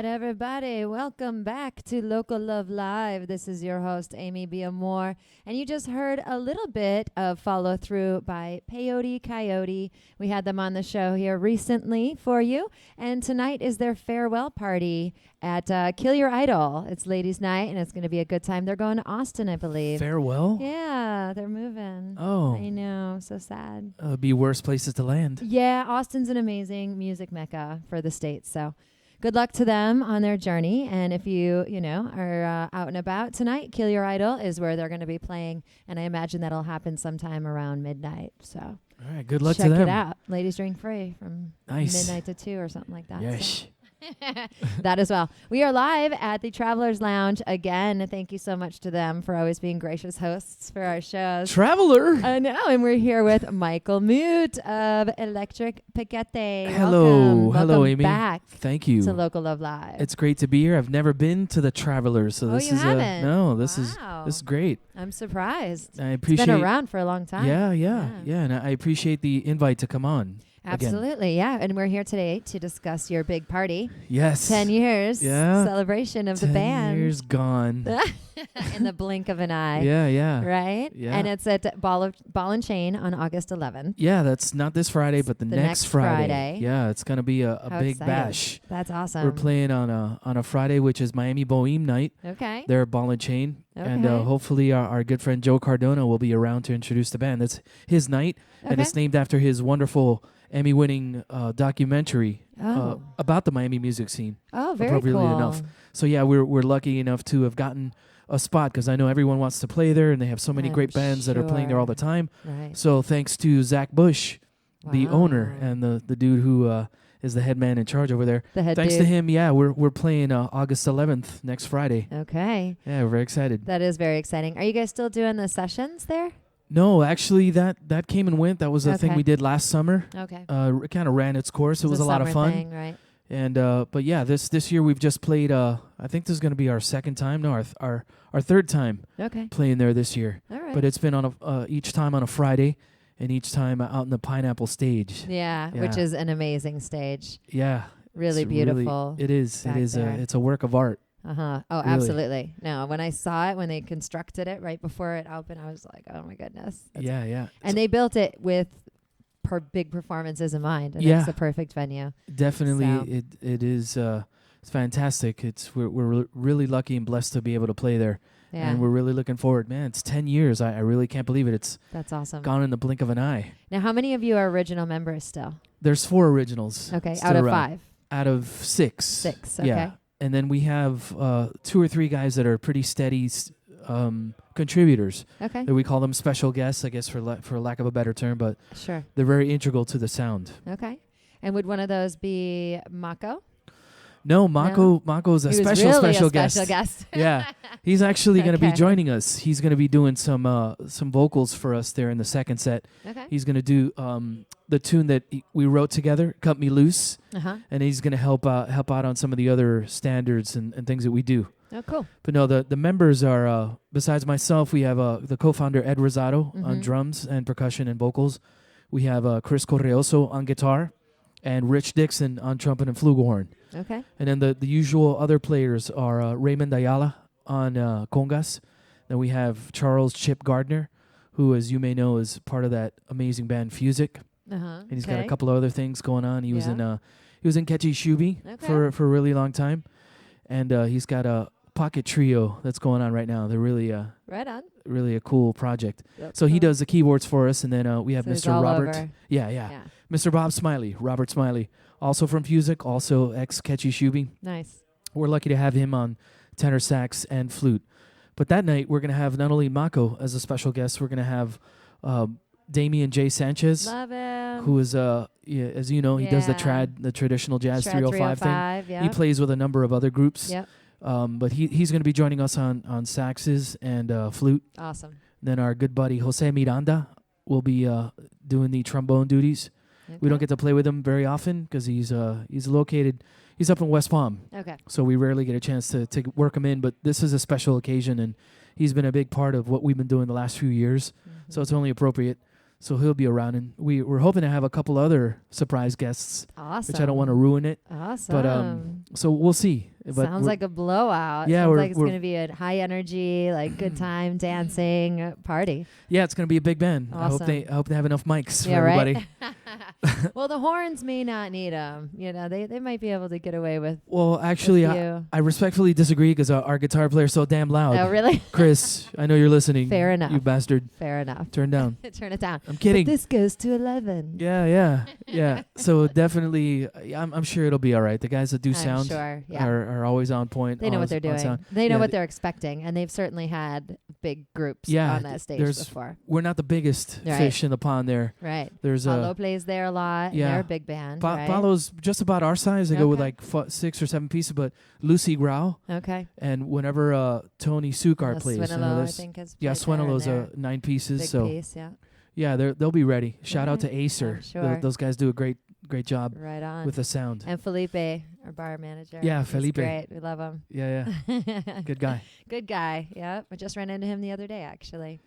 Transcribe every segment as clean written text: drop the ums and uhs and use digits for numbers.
right, everybody, welcome back to Local Love Live. This is your host, Aimee, Beah, and you just heard a little bit of Follow Through by Peyote Coyote. We had them on the show here recently for you, and tonight is their farewell party at Kill Your Idol. It's ladies' night, and it's going to be a good time. They're going to Austin, I believe. Farewell? Yeah, they're moving. Oh. I know, so sad. Be worse places to land. Yeah, Austin's an amazing music mecca for the States, so good luck to them on their journey. And if you are out and about tonight, Kill Your Idol is where they're going to be playing, and I imagine that'll happen sometime around midnight. So all right, good luck to them. Check it them. out. Ladies drink free from midnight to 2 or something like that. Yes. So. That as well. We are live at the Travelers Lounge again. Thank you so much to them for always being gracious hosts for our shows. Traveler. I know, and we're here with Michael Mut of Electric Piquete. Hello. Welcome Aimee. back. Thank you. To Local Love Live. It's great to be here. I've never been to the Travelers, so this you is haven't? this is great. I'm surprised. I appreciate. It's been around for a long time. Yeah, and I appreciate the invite to come on. Absolutely, again. yeah. And we're here today to discuss your big party. Yes. 10 years Yeah. celebration of the 10 band. 10 years gone. In the blink of an eye. Yeah. Right? Yeah. And it's at Ball and Chain on August 11th. Yeah, that's not this Friday, but the next Friday. Yeah, it's going to be a big excited. bash. That's awesome. We're playing on a Friday, which is Miami Boheme night. Okay. They're Ball and Chain. Okay. And hopefully our good friend Joe Cardona will be around to introduce the band. That's his night, and it's named after his wonderful Emmy-winning documentary about the Miami music scene. Oh, very appropriately cool. enough. So yeah, we're lucky enough to have gotten a spot because I know everyone wants to play there, and they have so many great bands that are playing there all the time. Right. So thanks to Zach Bush, the owner, and the dude who is the head man in charge over there. The head Thanks dude. to him, yeah, we're playing August 11th next Friday. Okay. Yeah, we're very excited. That is very exciting. Are you guys still doing the sessions there? No, actually, that came and went. That was a thing we did last summer. Okay. It kind of ran its course. It was a lot of fun. Thing, right? And but yeah, this year we've just played. I think this is going to be our second time. No, our third time. Okay. Playing there this year. All right. But it's been on each time on a Friday, and each time out in the Pineapple stage. Yeah, which is an amazing stage. Yeah. Really beautiful. It is. It is. There. It's a work of art. Oh, really. Absolutely. No, when I saw it, when they constructed it right before it opened, I was like, oh my goodness. Yeah. And they built it with big performances in mind. And it's the perfect venue. Definitely. So. It is. It's fantastic. We're really lucky and blessed to be able to play there. Yeah. And we're really looking forward. Man, it's 10 years. I really can't believe it. That's awesome. Gone in the blink of an eye. Now, how many of you are original members still? There's 4 originals. Okay, still out of around. 5. Out of 6. 6, okay. Yeah. And then we have 2 or 3 guys that are pretty steady contributors. Okay. We call them special guests, I guess, for lack of a better term, but sure, they're very integral to the sound. Okay. And would one of those be Mako? No, Mako's a special guest. Yeah, he's actually going to be joining us. He's going to be doing some vocals for us there in the second set. Okay. He's going to do the tune that we wrote together, "Cut Me Loose," and he's going to help out on some of the other standards and things that we do. Oh, cool. But no, the members are besides myself, we have the co-founder Ed Rosado on drums and percussion and vocals. We have Chris Correoso on guitar, and Rich Dixon on trumpet and flugelhorn. Okay. And then the usual other players are Raymond Ayala on congas. Then we have Charles Chip Gardner, who, as you may know, is part of that amazing band Fusic. And he's got a couple of other things going on. He was in Ketchy Shuby for a really long time. And he's got a pocket trio that's going on right now. They're really right on. Really a cool project. That's so cool. he does the keyboards for us, and then we have Mr. Robert. Over. Yeah. Mr. Bob Smiley, Robert Smiley, also from Fusic, also ex-Ketchy Shuby. Nice. We're lucky to have him on tenor sax and flute. But that night, we're going to have not only Mako as a special guest, we're going to have Damian J. Sanchez. Love him. Who is, as you know, he does the traditional Jazz 305 thing. Yep. He plays with a number of other groups. Yep. But he's going to be joining us on saxes and flute. Awesome. Then our good buddy Jose Miranda will be doing the trombone duties. Okay. We don't get to play with him very often because he's located. He's up in West Palm. Okay. So we rarely get a chance to work him in. But this is a special occasion, and he's been a big part of what we've been doing the last few years. So it's only appropriate. So he'll be around, and we're hoping to have a couple other surprise guests. Awesome. Which I don't want to ruin it. Awesome. But so we'll see. But Sounds like a blowout. Yeah, Sounds like it's going to be a high energy, like good time, dancing party. Yeah, it's going to be a big band. Awesome. I hope they have enough mics for right? everybody. Well, the horns may not need them. You know, they might be able to get away with. Well, actually, I respectfully disagree because our guitar player is so damn loud. Oh, really? Chris, I know you're listening. Fair enough. You bastard. Fair enough. Turn down. Turn it down. I'm kidding. But this goes to 11. Yeah. So definitely, I'm sure it'll be all right. The guys that do sound sure, yeah. are always on point. They know what they're doing. Sound. They know what they're expecting, and they've certainly had big groups on that stage before. We're not the biggest fish in the pond there. Right. There's Paulo plays there a lot. Yeah. And they're a big band. Paulo's just about our size. They go with like 6 or 7 pieces, but Lucy Grau. Okay. And whenever Tony Sukar plays, Swinelo, I think is Swinelo's 9 pieces. Big so piece, yeah. Yeah, they'll be ready. Shout out to Acer. Sure. Those guys do a great job. Right on. With the sound. And Felipe, our bar manager. Yeah, Felipe. He's great. We love him. Yeah. Good guy. Good guy. Yeah. I just ran into him the other day, actually.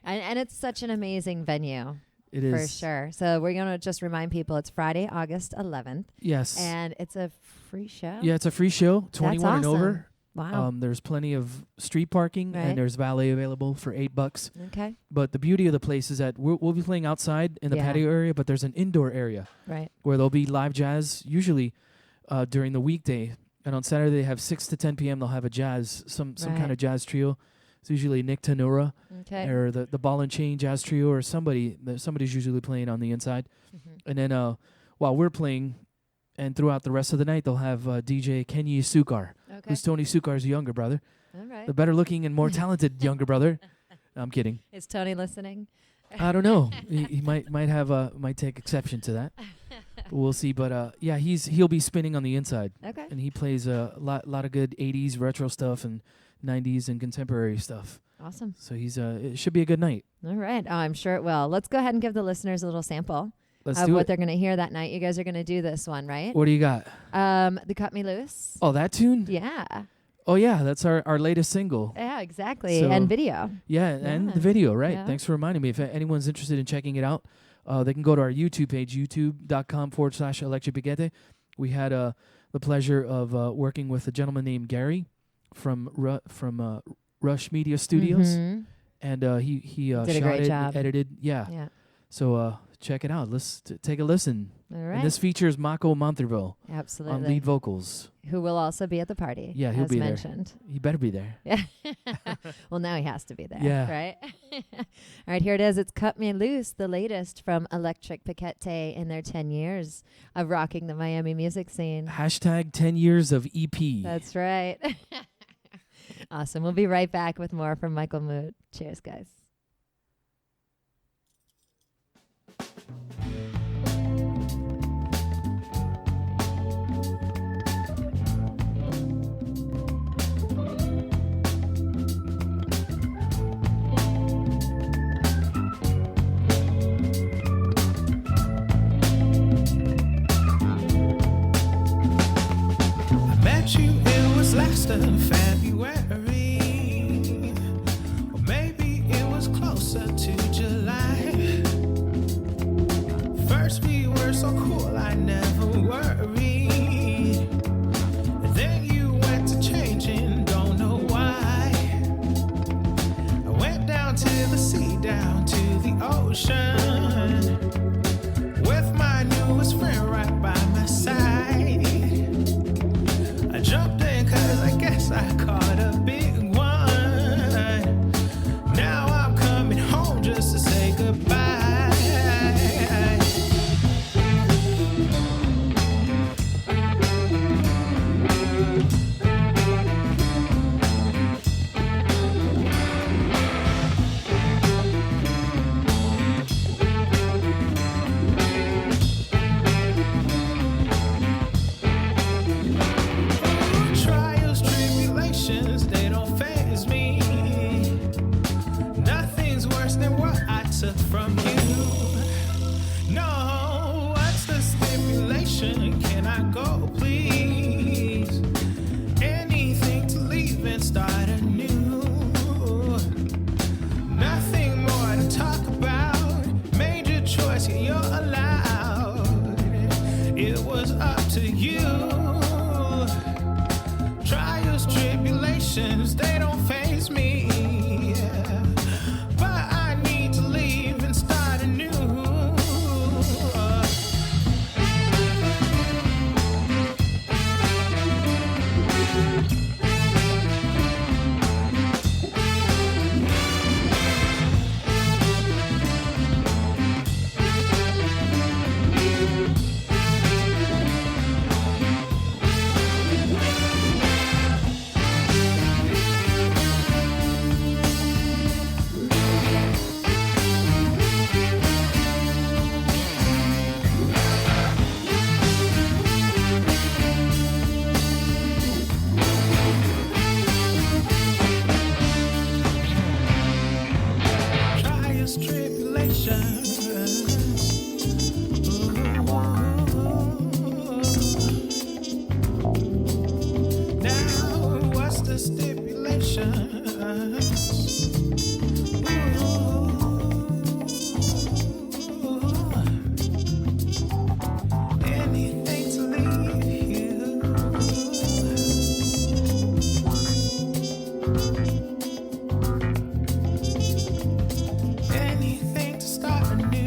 And it's such an amazing venue. It is. For sure. So we're going to just remind people it's Friday, August 11th. Yes. And it's a free show. Yeah, it's a free show. 21 and over. Wow. There's plenty of street parking, and there's valet available for $8. Okay. But the beauty of the place is that we'll be playing outside in the patio area, but there's an indoor area, right, where there'll be live jazz usually during the weekday, and on Saturday they have 6 to 10 p.m. They'll have a jazz, some kind of jazz trio. It's usually Nick Tanura, or the Ball and Chain Jazz Trio, or somebody's usually playing on the inside, and then while we're playing. And throughout the rest of the night, they'll have DJ Kenyi Sukar, who's Tony Sukar's younger brother. All right. The better-looking and more talented younger brother. No, I'm kidding. Is Tony listening? I don't know. He might take exception to that. But we'll see. But yeah, he'll be spinning on the inside. Okay. And he plays a lot of good 80s retro stuff and 90s and contemporary stuff. Awesome. So it should be a good night. All right. Oh, I'm sure it will. Let's go ahead and give the listeners a little sample. Of what they're going to hear that night. You guys are going to do this one, right? What do you got? The Cut Me Loose. Oh, that tune? Yeah. Oh, yeah. That's our latest single. Yeah, exactly. So and video. Yeah, and the video, right. Yeah. Thanks for reminding me. If anyone's interested in checking it out, they can go to our YouTube page, youtube.com/Electric Piquete. We had the pleasure of working with a gentleman named Gary from Rush Media Studios. Mm-hmm. And he did shot a great it, job. edited. Yeah. So check it out. Let's take a listen. All right. And this features Michael Mut absolutely on lead vocals. Who will also be at the party. Yeah, he'll be mentioned. there. He better be there. Yeah. Well, now he has to be there. Yeah. Right? All right, here it is. It's Cut Me Loose, the latest from Electric Piquete in their 10 years of rocking the Miami music scene. # 10 years of EP. That's right. Awesome. We'll be right back with more from Michael Mut. Cheers, guys. Last of February, or maybe it was closer to July. First we were so cool, I never worried. And then you went to changing, don't know why. I went down to the sea, down to the ocean, with my newest friend right by my side. I jumped in 'cause I guess I could. situations, they don't faze me. But I need to leave and start anew. Trials, tribulations. Now, what's the stipulations? Anything to leave you. Anything to start anew.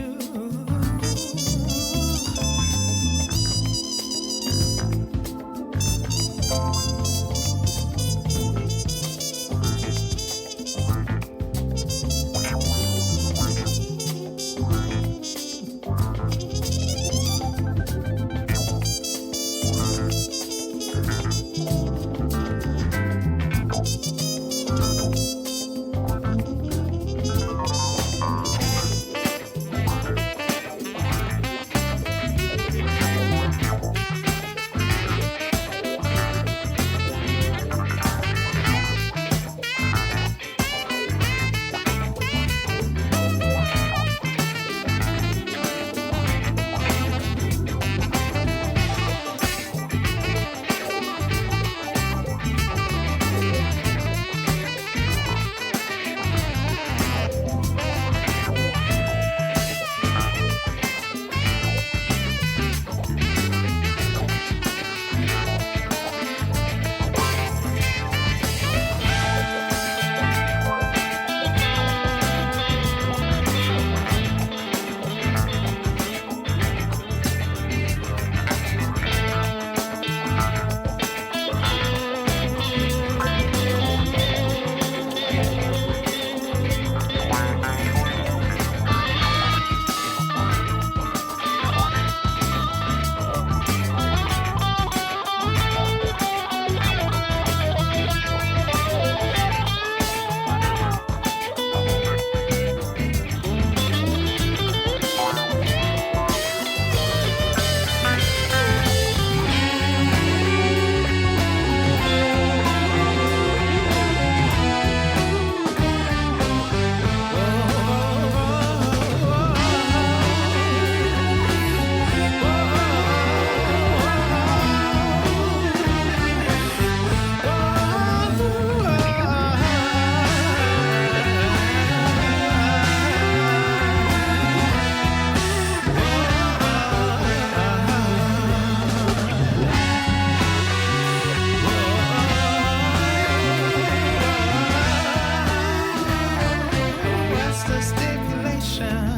What's the stipulation?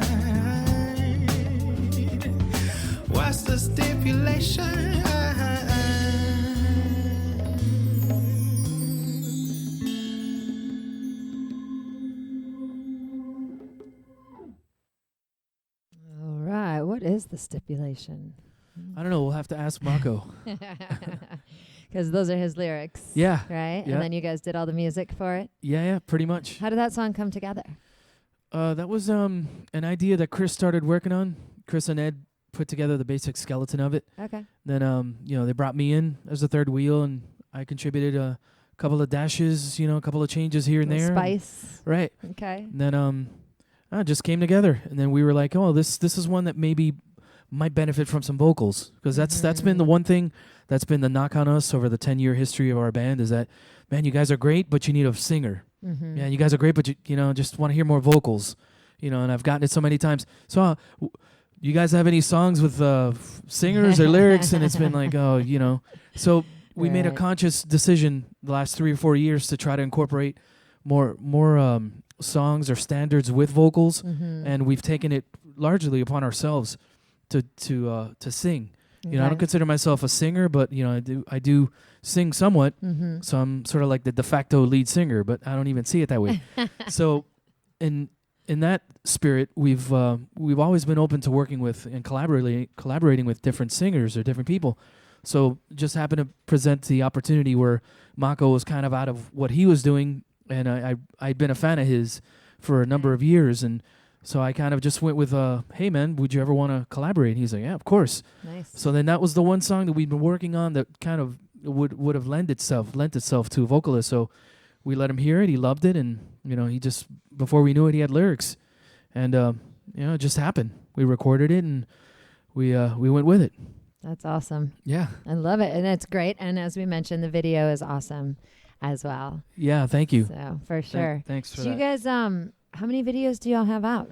What's the stipulation? All right. What is the stipulation? I don't know. We'll have to ask Mako. Because those are his lyrics. Yeah. Right? Yeah. And then you guys did all the music for it. Yeah, pretty much. How did that song come together? That was an idea that Chris started working on. Chris and Ed put together the basic skeleton of it. Okay. Then they brought me in as the third wheel, and I contributed a couple of dashes, a couple of changes here and Little there. Spice. Right. Okay. And then it just came together, and then we were like, oh, this is one that maybe might benefit from some vocals, because that's been the one thing that's been the knock on us over the 10-year history of our band, is that, man, you guys are great, but you need a singer. Mm-hmm. Yeah, you guys are great, but you just want to hear more vocals, and I've gotten it so many times. So, you guys have any songs with singers or lyrics? And it's been like, so we made a Right. conscious decision the last 3 or 4 years to try to incorporate more songs or standards with vocals, and we've taken it largely upon ourselves to sing. You know, I don't consider myself a singer, but you know, I do sing somewhat. So I'm sort of like the de facto lead singer, but I don't even see it that way. So in that spirit, we've always been open to working with and collaborating with different singers or different people. So just happened to present the opportunity where Mako was kind of out of what he was doing, and I'd been a fan of his for a number of years, and so I kind of just went with, hey man, would you ever want to collaborate? And he's like, yeah, of course. Nice. So then that was the one song that we've been working on that kind of would have lent itself to a vocalist. So we let him hear it. He loved it, and you know, he just, before we knew it, he had lyrics, and you know, it just happened. We recorded it, and we went with it. That's awesome. Yeah. I love it. And it's great. And as we mentioned, the video is awesome as well. Yeah, thank you. So for sure. Thanks for So that. you guys, how many videos do y'all have out?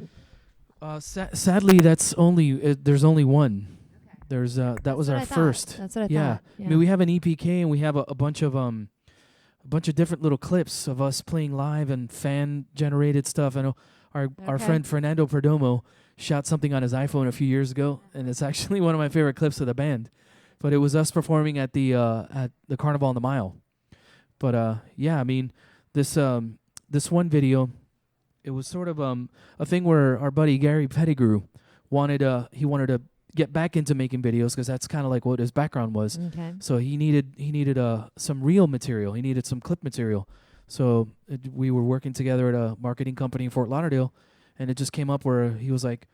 Sadly, that's only there's only one. Okay. There's that was what our I thought. first. That's what I Yeah. thought. Yeah. I mean, we have an EPK, and we have a bunch of different little clips of us playing live and fan generated stuff. I know our Okay. friend Fernando Perdomo shot something on his iPhone a few years ago, and it's actually one of my favorite clips of the band. But it was us performing at the Carnival on the Mile. But yeah, I mean, this one video, it was sort of a thing where our buddy Gary Pettigrew wanted to get back into making videos, because that's kind of like what his background was. Okay. So he needed some reel material. He needed some clip material. So we were working together at a marketing company in Fort Lauderdale, and it just came up where he was like,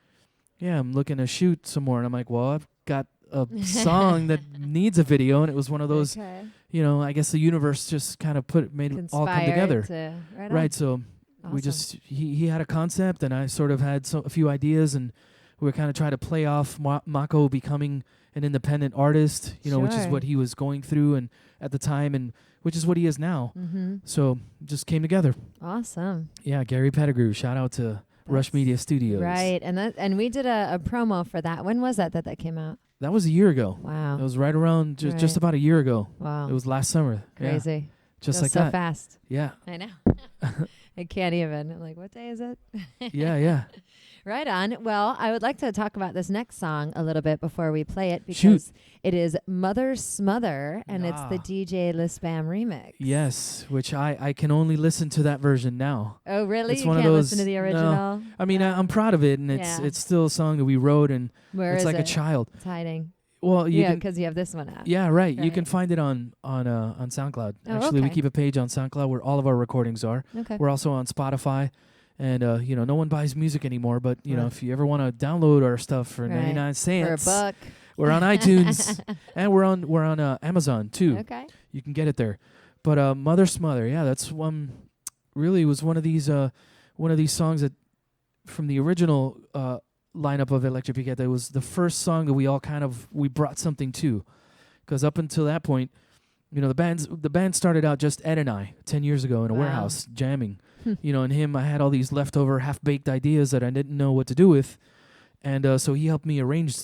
yeah, I'm looking to shoot some more. And I'm like, well, I've got a song that needs a video. And it was one of those, Okay. you know, I guess the universe just kind of made it all come together. Right. So we just, he had a concept, and I sort of had a few ideas, and we were kind of trying to play off Mako becoming an independent artist, you know, which is Sure. what he was going through and at the time, and which is what he is now. Mm-hmm. So just came together. Awesome. Yeah, Gary Pettigrew, shout out to Rush Media Studios. Right. And we did a promo for that. When was that came out? That was a year ago. Wow. It was right around just Right. about a year ago. Wow. It was last summer. Yeah, Crazy. just Goes like so that. fast. Yeah. I know. I can't even. I'm like, what day is it? Yeah. Right on. Well, I would like to talk about this next song a little bit before we play it, because Shoot. it is Mother Smother, and it's the Ah. DJ Lispam remix. Yes, which I can only listen to that version now. Oh, really? It's You one of can't those- listen to the no. original? I mean, No. I'm proud of it, and Yeah. it's still a song that we wrote, and Where it's is like it? a child. It's hiding. Well, you Yeah, can. because you have this one out. Yeah, right. You Right. can find it on SoundCloud. Oh, Actually, we okay. keep a page on SoundCloud where all of our recordings are. Okay. We're also on Spotify, and you know, no one buys music anymore. But you know, Right. if you ever want to download our stuff for Right. 99 For a cents, buck. we're on iTunes, and we're on Amazon too. Okay. You can get it there. But Mother Smother, yeah, that's one. Really, was one of these songs that from the original lineup of Electric Piquete. It was the first song that we brought something to, because up until that point, you know, the band started out just Ed and I 10 years ago in a Wow. warehouse jamming, you know, and I had all these leftover half-baked ideas that I didn't know what to do with, and so he helped me arrange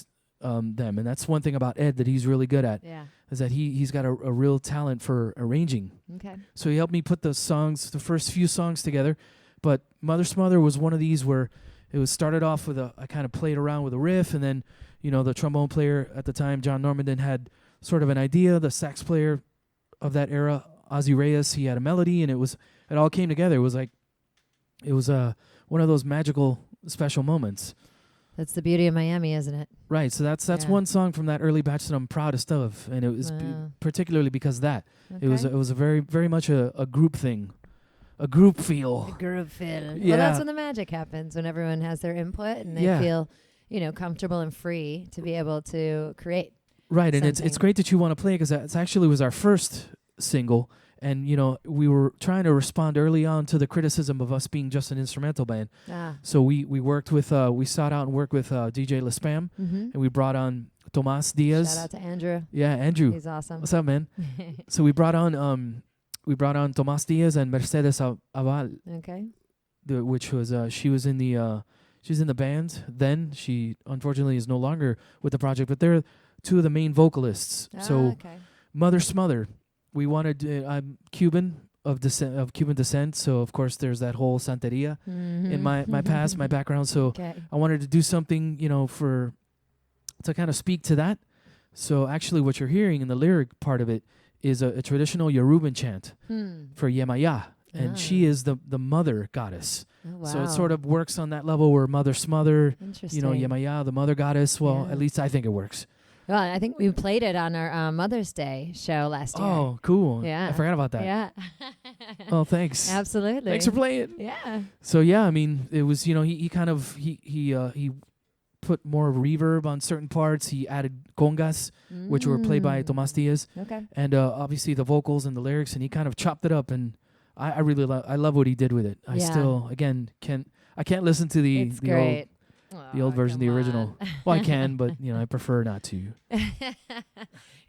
them, and that's one thing about Ed that he's really good at, Yeah. is that he's got a real talent for arranging. Okay. So he helped me put the first few songs together. But Mother Smother was one of these where it was started off with I kind of played around with a riff, and then, you know, the trombone player at the time, John Normandin, had sort of an idea. The sax player of that era, Ozzy Reyes, he had a melody, and it all came together. It was one of those magical, special moments. That's the beauty of Miami, isn't it? Right. So that's Yeah. one song from that early batch that I'm proudest of, and it was Wow. particularly because that Okay. it was a very, very much a group thing. A group feel. The groove feel. Yeah. Well, that's when the magic happens, when everyone has their input and they Yeah. feel, you know, comfortable and free to be able to create. Right, and it's something. great that you want to play, because it actually was our first single, and you know, we were trying to respond early on to the criticism of us being just an instrumental band. Ah. So we worked with we sought out and worked with DJ Lispam, Mm-hmm. and we brought on Tomas Diaz. Shout out to Andrew. Yeah, Andrew. He's awesome. What's up, man? So we brought on Tomas Diaz and Mercedes Aval, Okay. which was she's in the band then. She unfortunately is no longer with the project, but they're two of the main vocalists. So okay. Mother Smother. We wanted. I'm Cuban of Cuban descent, so of course there's that whole Santeria in my past, my background. So Okay. I wanted to do something, to kind of speak to that. So actually, what you're hearing in the lyric part of it is a traditional Yoruban chant for Yemaya, and she is the mother goddess. Oh, wow. So it sort of works on that level where Mother Smother, Interesting. Yemaya, the mother goddess. Well, Yeah. at least I think it works. Well, I think we played it on our Mother's Day show last year. Oh, cool. Yeah. I forgot about that. Yeah. Oh, thanks. Absolutely. Thanks for playing. Yeah. So yeah, I mean, it was he put more reverb on certain parts. He added congas, which were played by Tomas Diaz, Okay. and obviously the vocals and the lyrics, and he kind of chopped it up. And I really I love what he did with it. I Yeah. still I can't listen to the It's great. old version, the come original. on. Well, I can, but I prefer not to.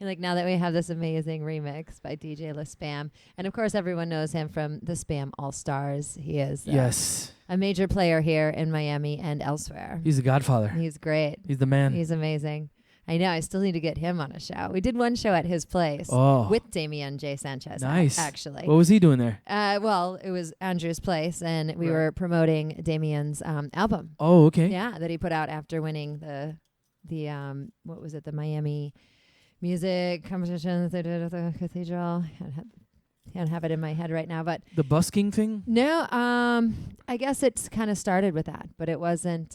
And like now that we have this amazing remix by DJ La Spam, and of course everyone knows him from the Spam All Stars. He is Yes, a major player here in Miami and elsewhere. he's the godfather. He's great. He's the man. He's amazing. I know. I still need to get him on a show. We did one show at his place Oh, with Damian J. Sanchez. nice. Actually. What was he doing there? Well, it was Andrew's place, and we Right. were promoting Damian's album. Oh, okay. Yeah, that he put out after winning the what was it, the Miami music competition they did at the cathedral. Can't have it in my head right now, but The busking thing. no, I guess it's kind of started with that, but it wasn't.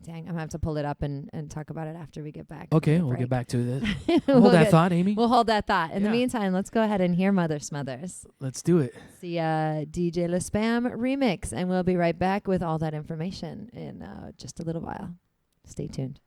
Dang, I'm gonna have to pull it up and talk about it after we get back. Okay, from the we'll get break. back to that. We'll Hold that get- thought, Amy. We'll hold that thought. In the Yeah. meantime, let's go ahead and hear Mother Smothers. Let's do it. It's the DJ La Spam remix, and we'll be right back with all that information in just a little while. Stay tuned.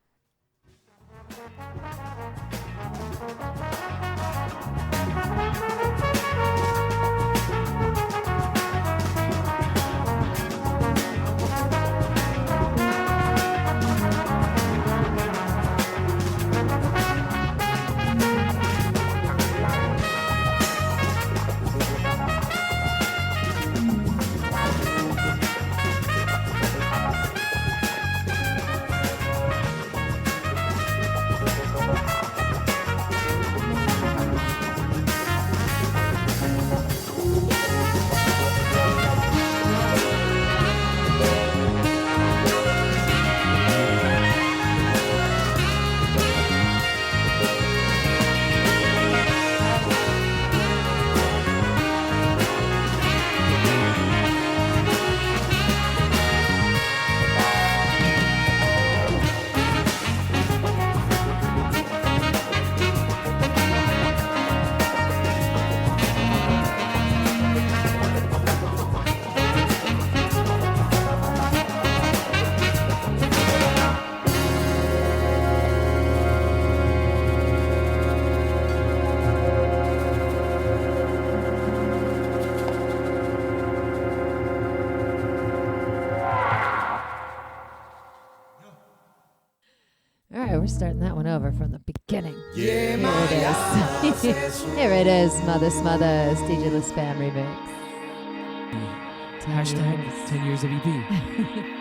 All right, we're starting that one over from the beginning. Yeah, Here it is. Here it is, Mother Smothers, DJ La Spam remix. Hashtag 10 years of EP.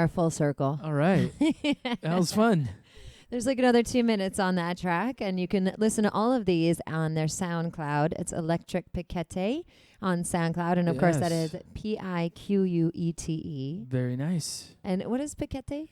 are full circle. All right. That was fun. There's like another 2 minutes on that track, and you can listen to all of these on their SoundCloud. It's Electric Piquete on SoundCloud, and of course that is Piquete. Very nice. And what is Piquete?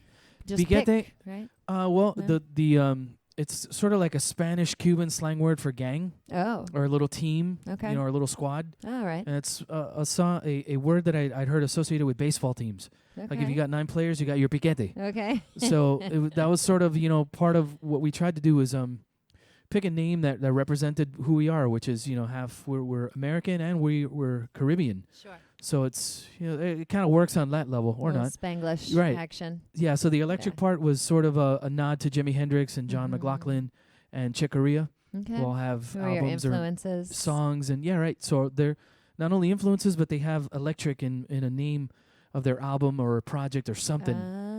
Just Piquete, pick, right? Well, No? the it's sort of like a Spanish-Cuban slang word for gang Oh, or a little team, okay. or a little squad. All right. And it's a word that I'd heard associated with baseball teams. Okay. Like if you got 9 players, you got your piquete. Okay. So that was sort of, part of what we tried to do was pick a name that represented who we are, which is, half we're American and we're Caribbean. Sure. So it's, it kind of works on that level or not. Spanglish Right. action. Yeah, so the electric Yeah. part was sort of a nod to Jimi Hendrix and John Mhm. McLaughlin and Chick Corea, Okay. who all have Who are your albums or influences? songs. And yeah, right. So they're not only influences, but they have electric in a name of their album or a project or something.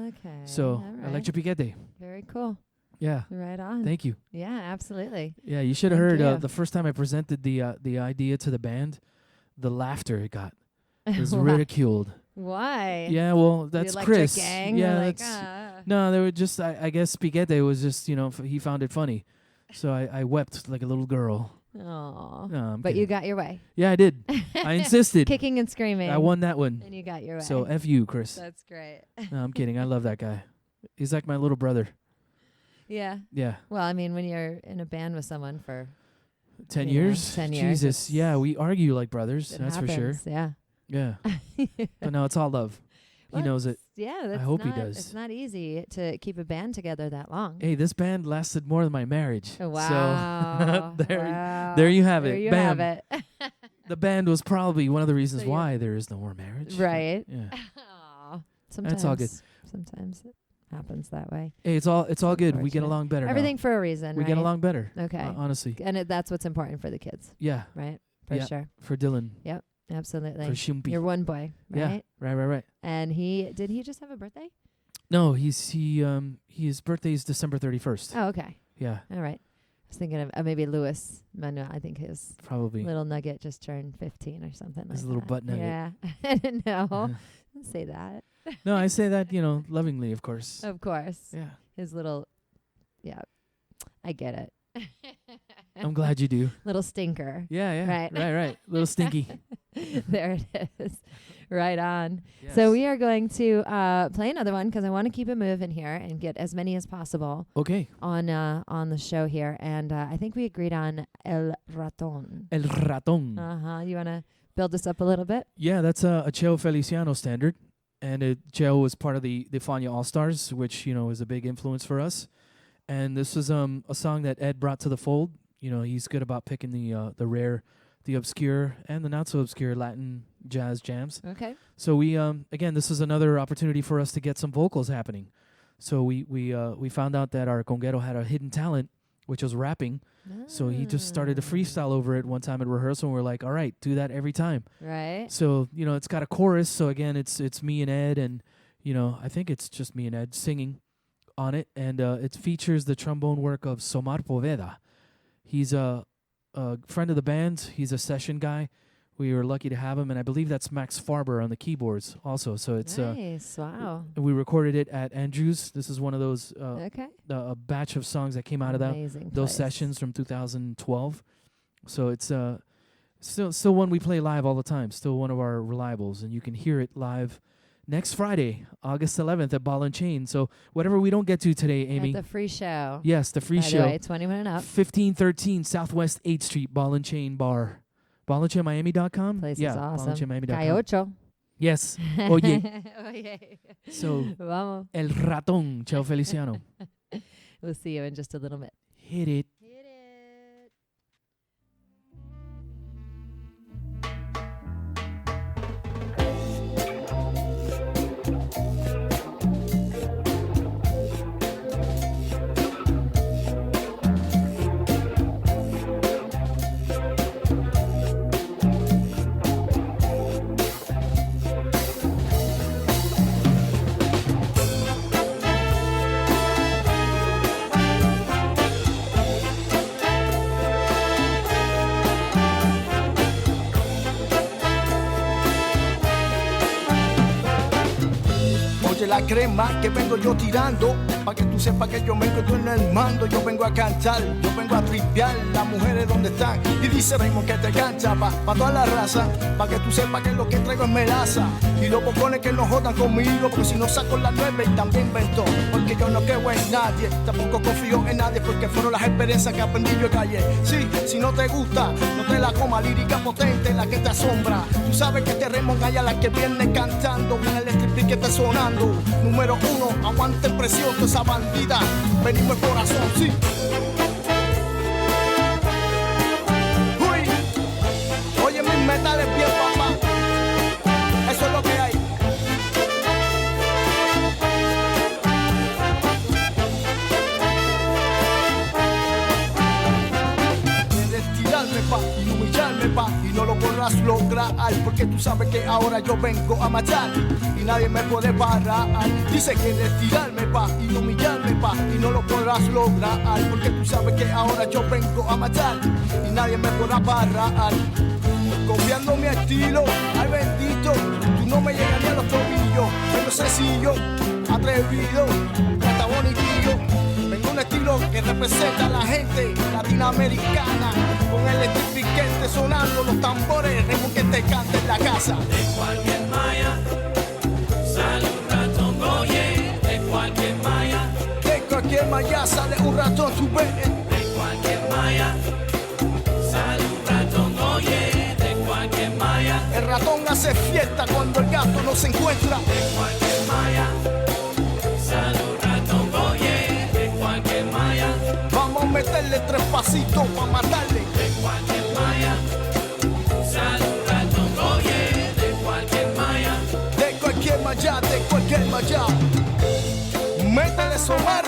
Okay. So all right. Electric Piquete. Very cool. Yeah. Right on. Thank you. Yeah, absolutely. Yeah, you should have Thank heard you. the first time I presented the idea to the band, the laughter it got. It was Why? ridiculed. Why? Yeah, well, The that's Electric Chris. Gang. Yeah, They're like, that's no. They were just. I guess Piquete was just. He found it funny, so I wept like a little girl. Oh. No, I'm But kidding. you got your way. Yeah, I did. I insisted. Kicking and screaming. I won that one. And you got your way. So F you, Chris. That's great. No, I'm kidding. I love that guy. He's like my little brother. Yeah. Yeah. Well, I mean, when you're in a band with someone for 10 You know, years? 10 years, Jesus. it's- Yeah, we argue like brothers. it That's for sure. happens, Yeah. Yeah. But no, it's all love. He Well, knows it. Yeah, that's hope he not- does. It's not easy to keep a band together that long. Hey, this band lasted more than my marriage. Oh, wow. So there, Wow. there you have There it. you Bam. have it. The band was probably one of the reasons So you- why there is no more marriage. Right. Yeah. Aw. Sometimes, That's all good. Sometimes it happens that way. Hey, it's all good. We get Unfortunate. along better. now. Everything for a reason, we right? get along better. Okay. Honestly. And that's what's important for the kids, Yeah. right? For Yeah. sure. For Dylan. Absolutely. For Shumpi. You're one boy, right? Yeah. Right. And did he just have a birthday? No, his birthday is December 31st. Oh, okay. Yeah. All right. I was thinking of maybe Louis Manuel. I think his Probably. little nugget just turned 15 or something like His that. little butt nugget. Yeah. I didn't know. Don't say that. No, I say that, lovingly, of course. Of course. Yeah. His little, yeah. I get it. I'm glad you do. Little stinker. Yeah. Right. Right. Little stinky. There it is. Right on. Yes. So we are going to play another one because I want to keep it moving here and get as many as possible Okay. on the show here. And I think we agreed on El Raton. El Raton. You want to build this up a little bit? Yeah, that's a Cheo Feliciano standard. And Cheo was part of the Fania All-Stars, which, is a big influence for us. And this was a song that Ed brought to the fold. He's good about picking the rare, the obscure, and the not-so-obscure Latin jazz jams. Okay. So we, again, this is another opportunity for us to get some vocals happening. So we found out that our conguero had a hidden talent, which was rapping. So he just started to freestyle over it one time at rehearsal, and we're like, all right, do that every time. Right. So, it's got a chorus. So again, it's me and Ed, and, I think it's just me and Ed singing on it. And it features the trombone work of Somar Poveda. He's a friend of the band. He's a session guy. We were lucky to have him, and I believe that's Max Farber on the keyboards also. So it's nice. Wow. we recorded it at Andrews. This is one of those Okay. a batch of songs that came out of Amazing those place. sessions from 2012. So it's still one we play live all the time. Still one of our reliables, and you can hear it live next Friday, August 11th at Ball and Chain. So whatever we don't get to today, Aimee. At the free show. Yes, the free By the show. way, 21 and up. 1513 Southwest 8th Street, Ball and Chain Bar. ballandchainmiami.com? Place Yeah, is awesome. ballandchainmiami.com. Cayocho. Yes. Oye. Oye. So, Vamos. El Ratón, Cheo Feliciano. We'll see you in just a little bit. Hit it. Hit it. crema que vengo yo tirando, pa' que tú sepas que yo me encuentro en el mando. Yo vengo a cantar, yo vengo a tripear, las mujeres donde están. Y dice Raymond que te cancha pa' toda la raza, pa' que tú sepas que lo que traigo es melaza. Y los bocones que no jodan conmigo, porque si no saco la 9 y también inventó. Porque yo no creo en nadie, tampoco confío en nadie, porque fueron las experiencias que aprendí yo en calle. Sí, si no te gusta, no te la coma, lírica potente, la que te asombra. Tú sabes que te remonga a la que viene cantando, con el Piquete sonando. Número 1, aguanten presión de esa bandida. Venimos el corazón, sí. Uy, oye mis metales bien, papá. Eso es lo que hay. Tirarme pa y humillarme pa y no lo podrás lograr, porque tú sabes que ahora yo vengo a marchar y nadie me puede parar. Dice que tirarme pa y humillarme pa y no lo podrás lograr, porque tú sabes que ahora yo vengo a marchar y nadie me podrá parar. Copiando mi estilo, ay bendito, tú no me llegas ni a los tobillos. Vengo sencillo, atrevido, hasta bonitillo. Vengo un estilo que representa a la gente latinoamericana, con el Piquete sonando los tambores, Raymond que te canta en la casa. De cualquier maya sale un ratón, oye, de cualquier maya. De cualquier maya sale un ratón, tú ves. De cualquier maya sale un ratón, oye, de cualquier maya. El ratón hace fiesta cuando el gato no se encuentra. De cualquier maya sale un ratón, oye, de cualquier maya. Vamos a meterle 3 pasitos pa' matarle. De cualquier maya sale un ratón, oye, de cualquier maya. De cualquier maya, de cualquier maya. Métele somar.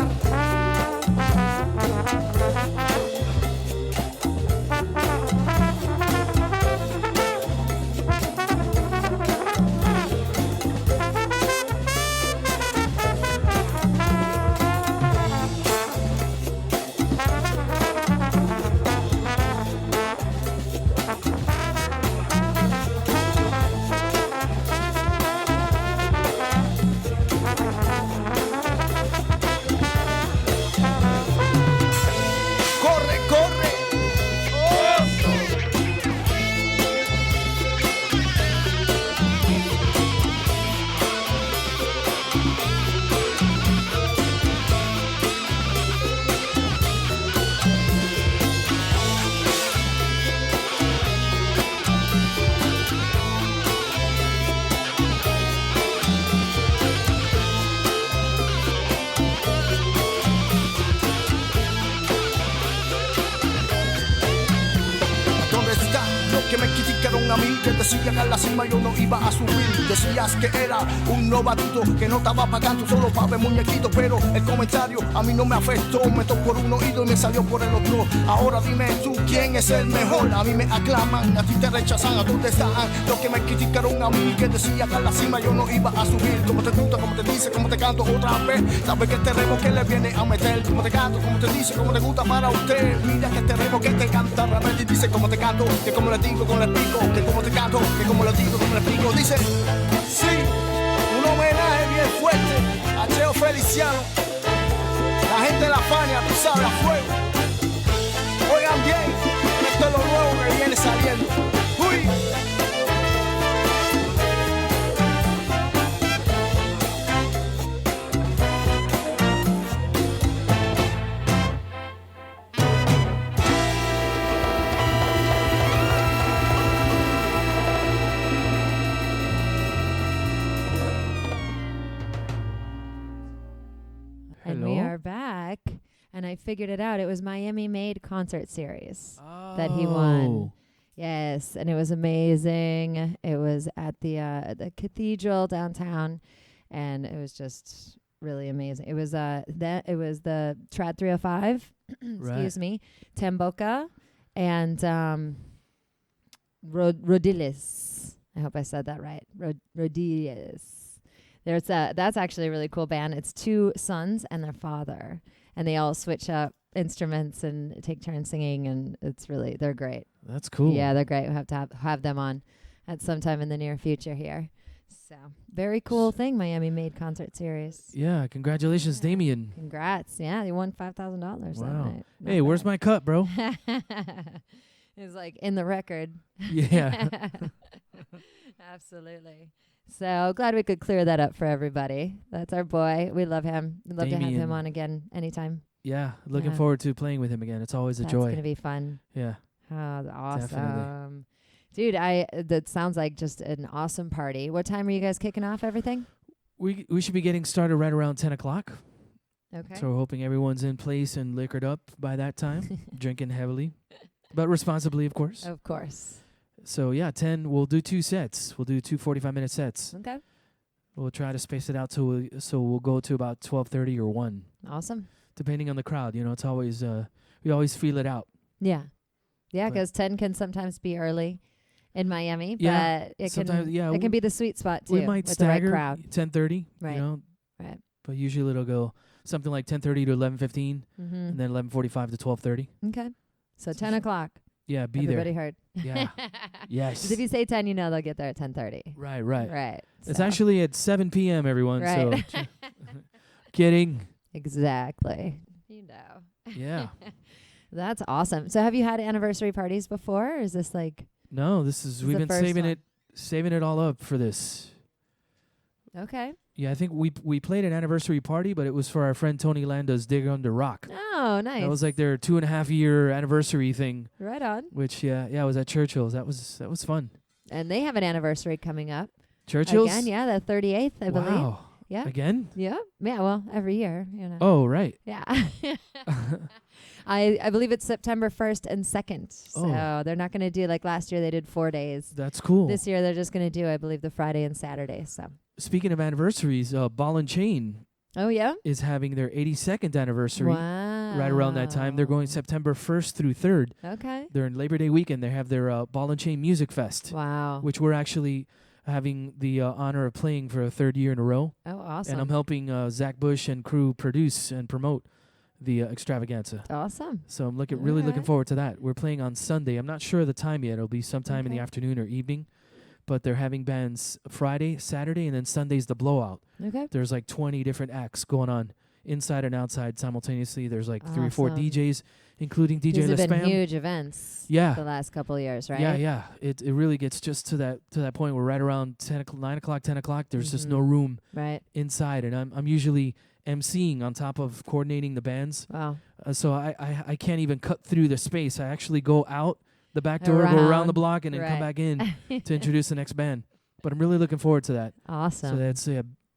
Que me criticaron a mí, que decían que a la cima yo no iba a subir. Decías que era un novatito, que no estaba pagando solo para ver muñequitos. Pero el comentario a mí no me afectó, me tocó por un oído y me salió por el otro. Ahora dime tú, ¿quién es el mejor? A mí me aclaman, a ti te rechazan, ¿a dónde están? Los que me criticaron a mí, que decían que a la cima yo no iba a subir. Como te gusta, como te dice, como te canto otra vez. Sabes que este remo que le viene a meter. Como te canto, como te dice, como te gusta para usted. Mira que este remo que te canta, realmente dice como te canto, que como le digo, como le explico, que como te canto, que como le digo, como le explico. Dice, sí, un homenaje bien fuerte a Cheo Feliciano, la gente de la Fania, tú sabes, a fuego. Oigan bien, esto es lo nuevo que viene saliendo. Uy. And we are back. And I figured it out. It was Miami Made concert series that he won. Yes, and it was amazing. It was at the cathedral downtown, and it was just really amazing. It was it was the Trad 305, excuse me, Tamboka, and Rodilis. I hope I said that right. Rodilis. That's actually a really cool band. It's 2 sons and their father, and they all switch up instruments and take turns singing, and they're great. That's cool. Yeah, they're great. We'll have to have them on at some time in the near future here. So very cool thing, Miami Made concert series. Yeah, congratulations, Yeah. Damien. Congrats. Yeah, you won $5,000 that Wow. night. Not Hey, where's bad. my cut, bro? It's like in the record. Yeah. Absolutely. So glad we could clear that up for everybody. That's our boy. We love him. We'd love to have him Damien. on again anytime. Yeah, looking Yeah. forward to playing with him again. It's always a That's joy. going to be fun. Yeah. Oh, awesome. Definitely. Dude, that sounds like just an awesome party. What time are you guys kicking off everything? We should be getting started right around 10 o'clock. Okay. So we're hoping everyone's in place and liquored up by that time, drinking heavily, but responsibly, of course. Of course. So, yeah, 10, we'll do 2 sets. We'll do 2 45-minute sets. Okay. We'll try to space it out so we'll go to about 12:30 or 1, Awesome. depending on the crowd. You know, it's always, we always feel it out. Yeah. Yeah, But- 'cause 10 can sometimes be early in Miami, Yeah, but it sometimes, can yeah, it can be the sweet spot too. We might with the right stagger crowd. 10:30, Right. you know, Right. but usually it'll go something like 10:30 to 11:15, Mm-hmm. and then 11:45 to 12:30. Okay. So 10 o'clock. Yeah, be Everybody there. heard. Yeah. Yes. 'Cause if you say 10, you know they'll get there at 10:30. Right. Right. It's so. actually at 7 p.m., everyone. Right. So, kidding. Exactly. You know. Yeah. That's awesome. So have you had anniversary parties before? Or is this like No, we've the been first saving it all up for this. okay? Yeah, I think we played an anniversary party, but it was for our friend Tony Landa's Dig Under Rock. Oh, nice. That was like their 2.5-year anniversary thing, right on. which it was at Churchill's. That was fun. And they have an anniversary coming up. Churchill's? Again, yeah, the 38th, I believe. Wow. Yeah. Again? Yeah. Yeah, well, every year, you know. Oh, right. Yeah. I believe it's September 1st and 2nd. So Oh. they're not going to do like last year they did 4 days. That's cool. This year they're just going to do, I believe, the Friday and Saturday. So. Speaking of anniversaries, Ball and Chain Oh, yeah? is having their 82nd anniversary Wow. right around that time. They're going September 1st through 3rd. Okay. During Labor Day weekend, they have their Ball and Chain Music Fest, Wow. which we're actually having the honor of playing for a 3rd year in a row. Oh, awesome. And I'm helping Zach Bush and crew produce and promote the extravaganza. Awesome. So I'm really looking Alright. forward to that. We're playing on Sunday. I'm not sure of the time yet. It'll be sometime in the Okay. afternoon or evening. But they're having bands Friday, Saturday, and then Sunday's the blowout. Okay. There's like 20 different acts going on inside and outside simultaneously. There's like 3 or 4 Awesome. DJs, including DJ These have been LaSpam. huge events Yeah. the last couple of years, right? Yeah. It really gets just to that point where right around 9 o'clock, 10 o'clock, there's just no Mhm. room Right. inside. And I'm usually emceeing on top of coordinating the bands. Wow. So I can't even cut through the space. I actually go out the back door, go around Around. the block, and then come Right. back in to introduce the next band. But I'm really looking forward to that. Awesome. So that's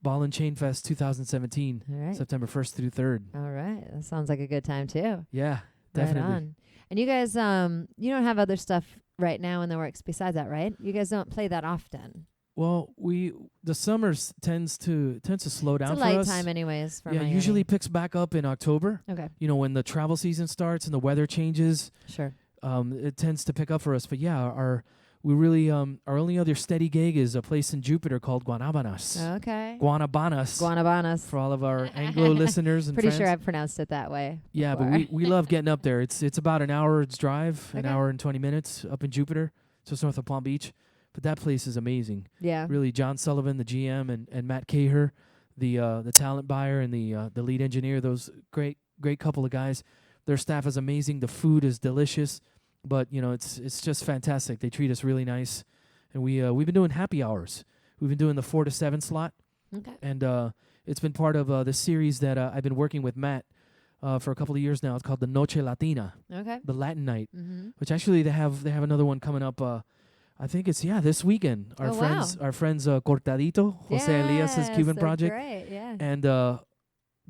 Ball and Chain Fest 2017, All right. September 1st through 3rd. All right. That sounds like a good time too. Yeah, definitely. Right on. And you guys, you don't have other stuff right now in the works besides that, right? You guys don't play that often. Well, the summer tends to slow down It's a for light us. time anyways for Yeah, Miami. usually picks back up in October. Okay. You know, when the travel season starts and the weather changes, Sure. it tends to pick up for us. But yeah, our only other steady gig is a place in Jupiter called Guanabanas. Okay. Guanabanas. Guanabanas. For all of our Anglo listeners and Pretty friends. sure I've pronounced it that way. Yeah, but before. we love getting up there. It's about an hour's drive, an Okay. hour and 20 minutes up in Jupiter, just north of Palm Beach. But that place is amazing. Yeah. Really, John Sullivan, the GM, and Matt Caher, the talent buyer and the lead engineer. Those great couple of guys. Their staff is amazing. The food is delicious, but you know it's just fantastic. They treat us really nice, and we've been doing happy hours. We've been doing the 4 to 7 slot, Okay. and it's been part of the series that I've been working with Matt for a couple of years now. It's called the Noche Latina, Okay. the Latin night, Mm-hmm. which actually they have another one coming up. I think it's this weekend. Our Oh, wow. friends Cortadito, Jose Elias's Cuban they're project, Great. Yeah. and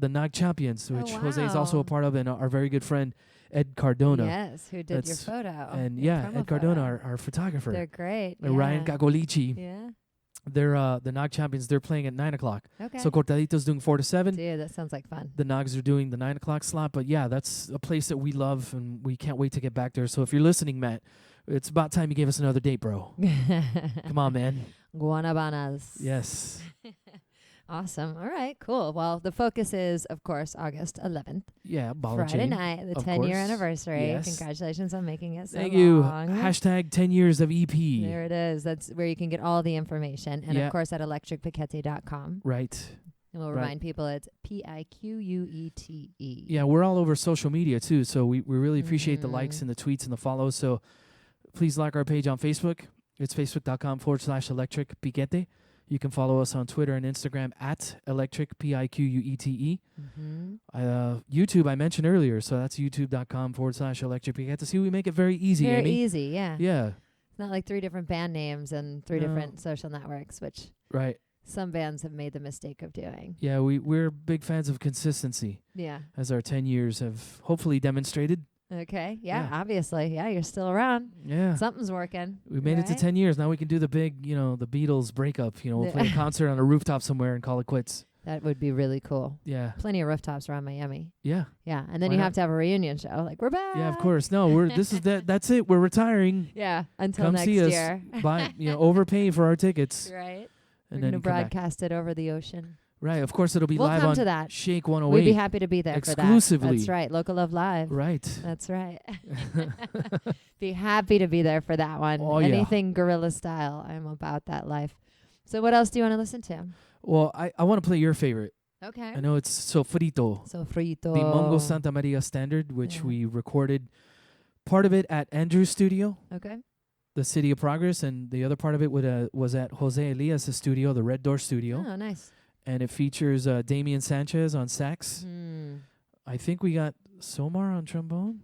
the Nog Champions, which Jose is also wow. a part of, and our very good friend Ed Cardona. Yes. Who did your That's- photo? And your yeah, promo Ed Cardona, photo. our photographer. They're great. And Ryan Cagolici. Yeah. They're the Nog Champions. They're playing at 9 o'clock. Okay. So Cortadito's doing 4 to 7. Dude, that sounds like fun. The Nogs are doing the 9 o'clock slot. But yeah, that's a place that we love, and we can't wait to get back there. So if you're listening, Matt, it's about time you gave us another date, bro. Come on, man. Guanabanas. Yes. Awesome. All right, cool. Well, the focus is, of course, August 11th. Yeah, ball and Friday chain. night, the Of 10-year course. anniversary. Yes. Congratulations on making it so Thank you. long. Hashtag 10 years of EP. There it is. That's where you can get all the information. And, Yeah. of course, at electricpiquete.com. Right. And we'll Right. remind people it's Piquete. Yeah, we're all over social media too, so we really appreciate the likes Mhm. and the tweets and the follows. So please like our page on Facebook. It's facebook.com/electric piquete. You can follow us on Twitter and Instagram at electric piquete. Mm-hmm. YouTube I mentioned earlier, so that's youtube.com/electric piquete. See, we make it very easy, Very Aimee. easy, yeah. Yeah, It's not like 3 different band names and 3 No. different social networks, which right. some bands have made the mistake of doing. Yeah, we're big fans of consistency, Yeah. as our 10 years have hopefully demonstrated. Okay. Yeah, Yeah. obviously. Yeah, you're still around. Yeah. Something's working. We made it to right? 10 years. Now we can do the big, the Beatles breakup. We'll play a concert on a rooftop somewhere and call it quits. That would be really cool. Yeah. Plenty of rooftops around Miami. Yeah. Yeah. And then Why you not? have to have a reunion show. Like, we're back. Yeah, of course. No, that's it. We're retiring. Yeah. Until Come next see us. year. Overpay for our tickets. Right. And We're then going to come back. broadcast it over the ocean. Right. Of course, it'll be We'll live come on to that. Shake 108. We'd be happy to be there for that. Exclusively. That's right. Local Love Live. Right. That's right. Be happy to be there for that one. Oh, yeah. Anything guerrilla style. I'm about that life. So what else do you want to listen to? Well, I want to play your favorite. Okay. I know it's Sofrito, So frito. the Mongo Santa Maria standard, which Yeah. we recorded part of it at Andrew's studio, Okay. the City of Progress, and the other part of it was at Jose Elias' studio, the Red Door studio. Oh, nice. And it features Damian Sanchez on sax. I think we got Somar on trombone.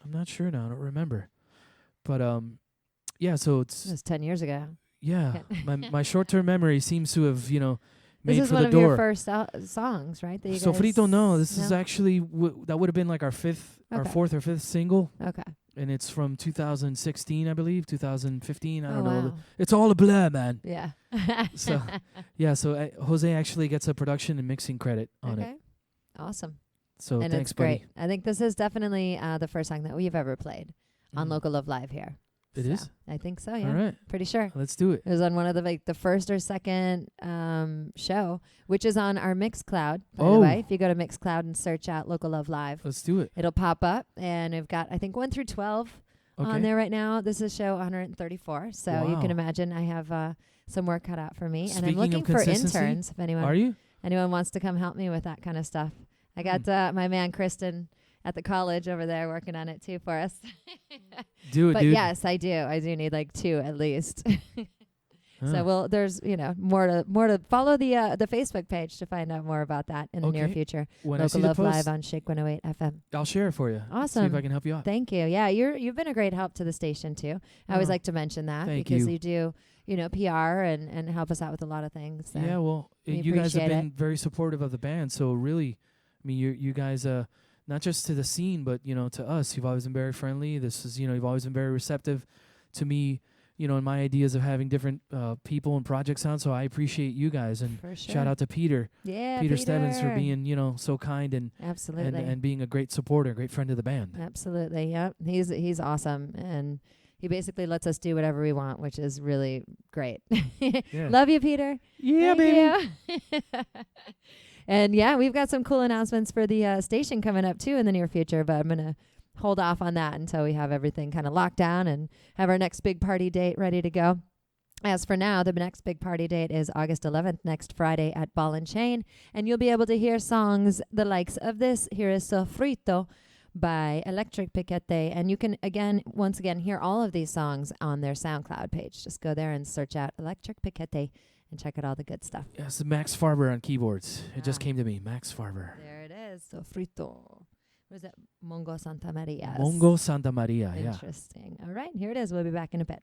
I'm not sure now. I don't remember. But yeah, so It it's was 10 years ago. yeah. my short-term memory seems to have This made is for one the of your door. first songs, right? That you So guys Frito, no, this is no? actually that would have been like our Okay. fourth or fifth single, Okay. and it's from 2016, I believe, 2015. I don't know. Wow. It's all a blur, man. Yeah. So yeah, so Jose actually gets a production and mixing credit on okay. it. Awesome. So And thanks, it's great. buddy. I think this is definitely the first song that we've ever played on Mm. Local Love Live here. It So, is? I think so, yeah. All right, Pretty sure. let's do it. It was on one of the first or second show, which is on our Mixcloud, by the Oh. way. If you go to Mixcloud and search out Local Love Live, Let's do it. it'll pop up. And we've got, I think, 1 through 12 on Okay. there right now. This is show 134. So you can Wow. imagine I have some work cut out for me. And Speaking I'm looking of for consistency, interns if Are you? anyone wants to come help me with that kind of stuff. I got my man Kristen at the college over there working on it too for us. Do it, But dude. yes, I do. I do need like 2 at least. Huh. So there's more to follow the Facebook page to find out more about that in the near Okay. future. When I see Local the Love post, Live on Shake 108 FM. I'll share it for you. See Awesome. if I can help you out. Thank you. Yeah, you've been a great help to the station too. I always Oh, like to mention that thank because you. do PR and help us out with a lot of things. So. Yeah, well, we you guys have appreciate been very supportive of the band. So really, I mean, you guys, not just to the scene, but to us, you've always been very friendly. This is, you've always been very receptive to me, and my ideas of having different people and projects on. So I appreciate you guys, and For sure. shout out to Peter, Yeah, Peter Stebbins, for being, so kind and absolutely. and being a great supporter, a great friend of the band. Absolutely. Yep. He's awesome. And he basically lets us do whatever we want, which is really great. Yeah. Love you, Peter. Yeah, Thank you. And yeah, we've got some cool announcements for the station coming up too in the near future, but I'm going to hold off on that until we have everything kind of locked down and have our next big party date ready to go. As for now, the next big party date is August 11th, next Friday at Ball and Chain, and you'll be able to hear songs the likes of this. Here is Sofrito by Electric Piquete, and you can once again hear all of these songs on their SoundCloud page. Just go there and search out Electric Piquete and check out all the good stuff. Yes, Max Farber on keyboards. It just Wow. came to me, Max Farber. There it is, Sofrito. What is that? Mongo Santa Maria. Mongo Santa Maria, yeah. Interesting. All right, here it is. We'll be back in a bit.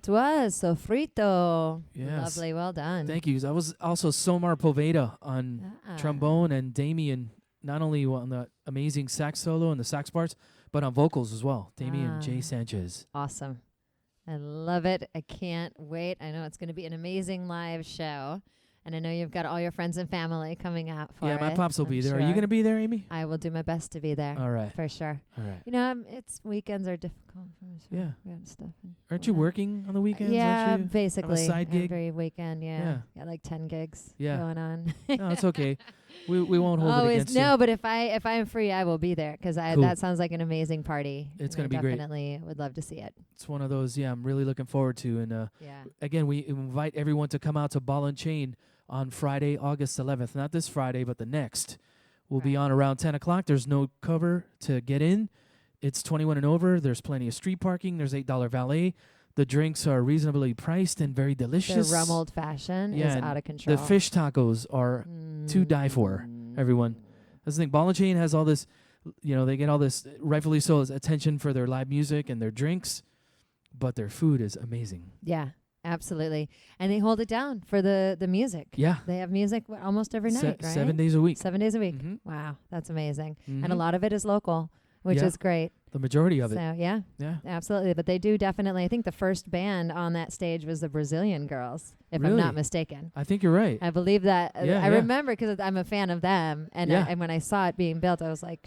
It was sofrito. Yes. Lovely. Well done. Thank you. I was also Somar Poveda on Ah. trombone and Damien, not only on the amazing sax solo and the sax parts, but on vocals as well. Damien J. Sanchez. Awesome. I love it. I can't wait. I know it's going to be an amazing live show. And I know you've got all your friends and family coming out for it. Yeah, my pops will I'm be there. Are you sure. going to be there, Aimee? I will do my best to be there. All right. For sure. All right. You know, it's weekends are difficult for me. So Yeah. we got stuff. Aren't you working on the weekends? Yeah, Aren't you? basically. side gig? Every weekend, yeah. Yeah. Got like 10 gigs Yeah. going on. No, it's okay. We won't hold it Always against no, you. but if I'm free, I will be there because Cool. that sounds like an amazing party. It's and gonna I be great. Definitely would love to see it. It's one of those, I'm really looking forward to. And Yeah. again, we invite everyone to come out to Ball and Chain on Friday, August 11th. Not this Friday, but the next. We'll be Right. on around 10 o'clock. There's no cover to get in. It's 21 and over. There's plenty of street parking. There's $8 valet. The drinks are reasonably priced and very delicious. The rum old fashioned Yeah, is and out of control. The fish tacos are to die for, everyone. That's the thing. Ball and Chain has all this, they get all this, rightfully so, attention for their live music and their drinks, but their food is amazing. Yeah, absolutely. And they hold it down for the music. Yeah. They have music almost every night, right? 7 days a week. 7 days a week. Mhm. Wow, that's amazing. And a Mhm. lot of it is local, which Yeah. is great. The majority of it. So, yeah, Yeah. absolutely. But they do definitely, I think the first band on that stage was the Brazilian Girls, if I'm Really? not mistaken. I think you're right. I believe that. Yeah, I yeah. remember because I'm a fan of them. And, Yeah. and when I saw it being built, I was like,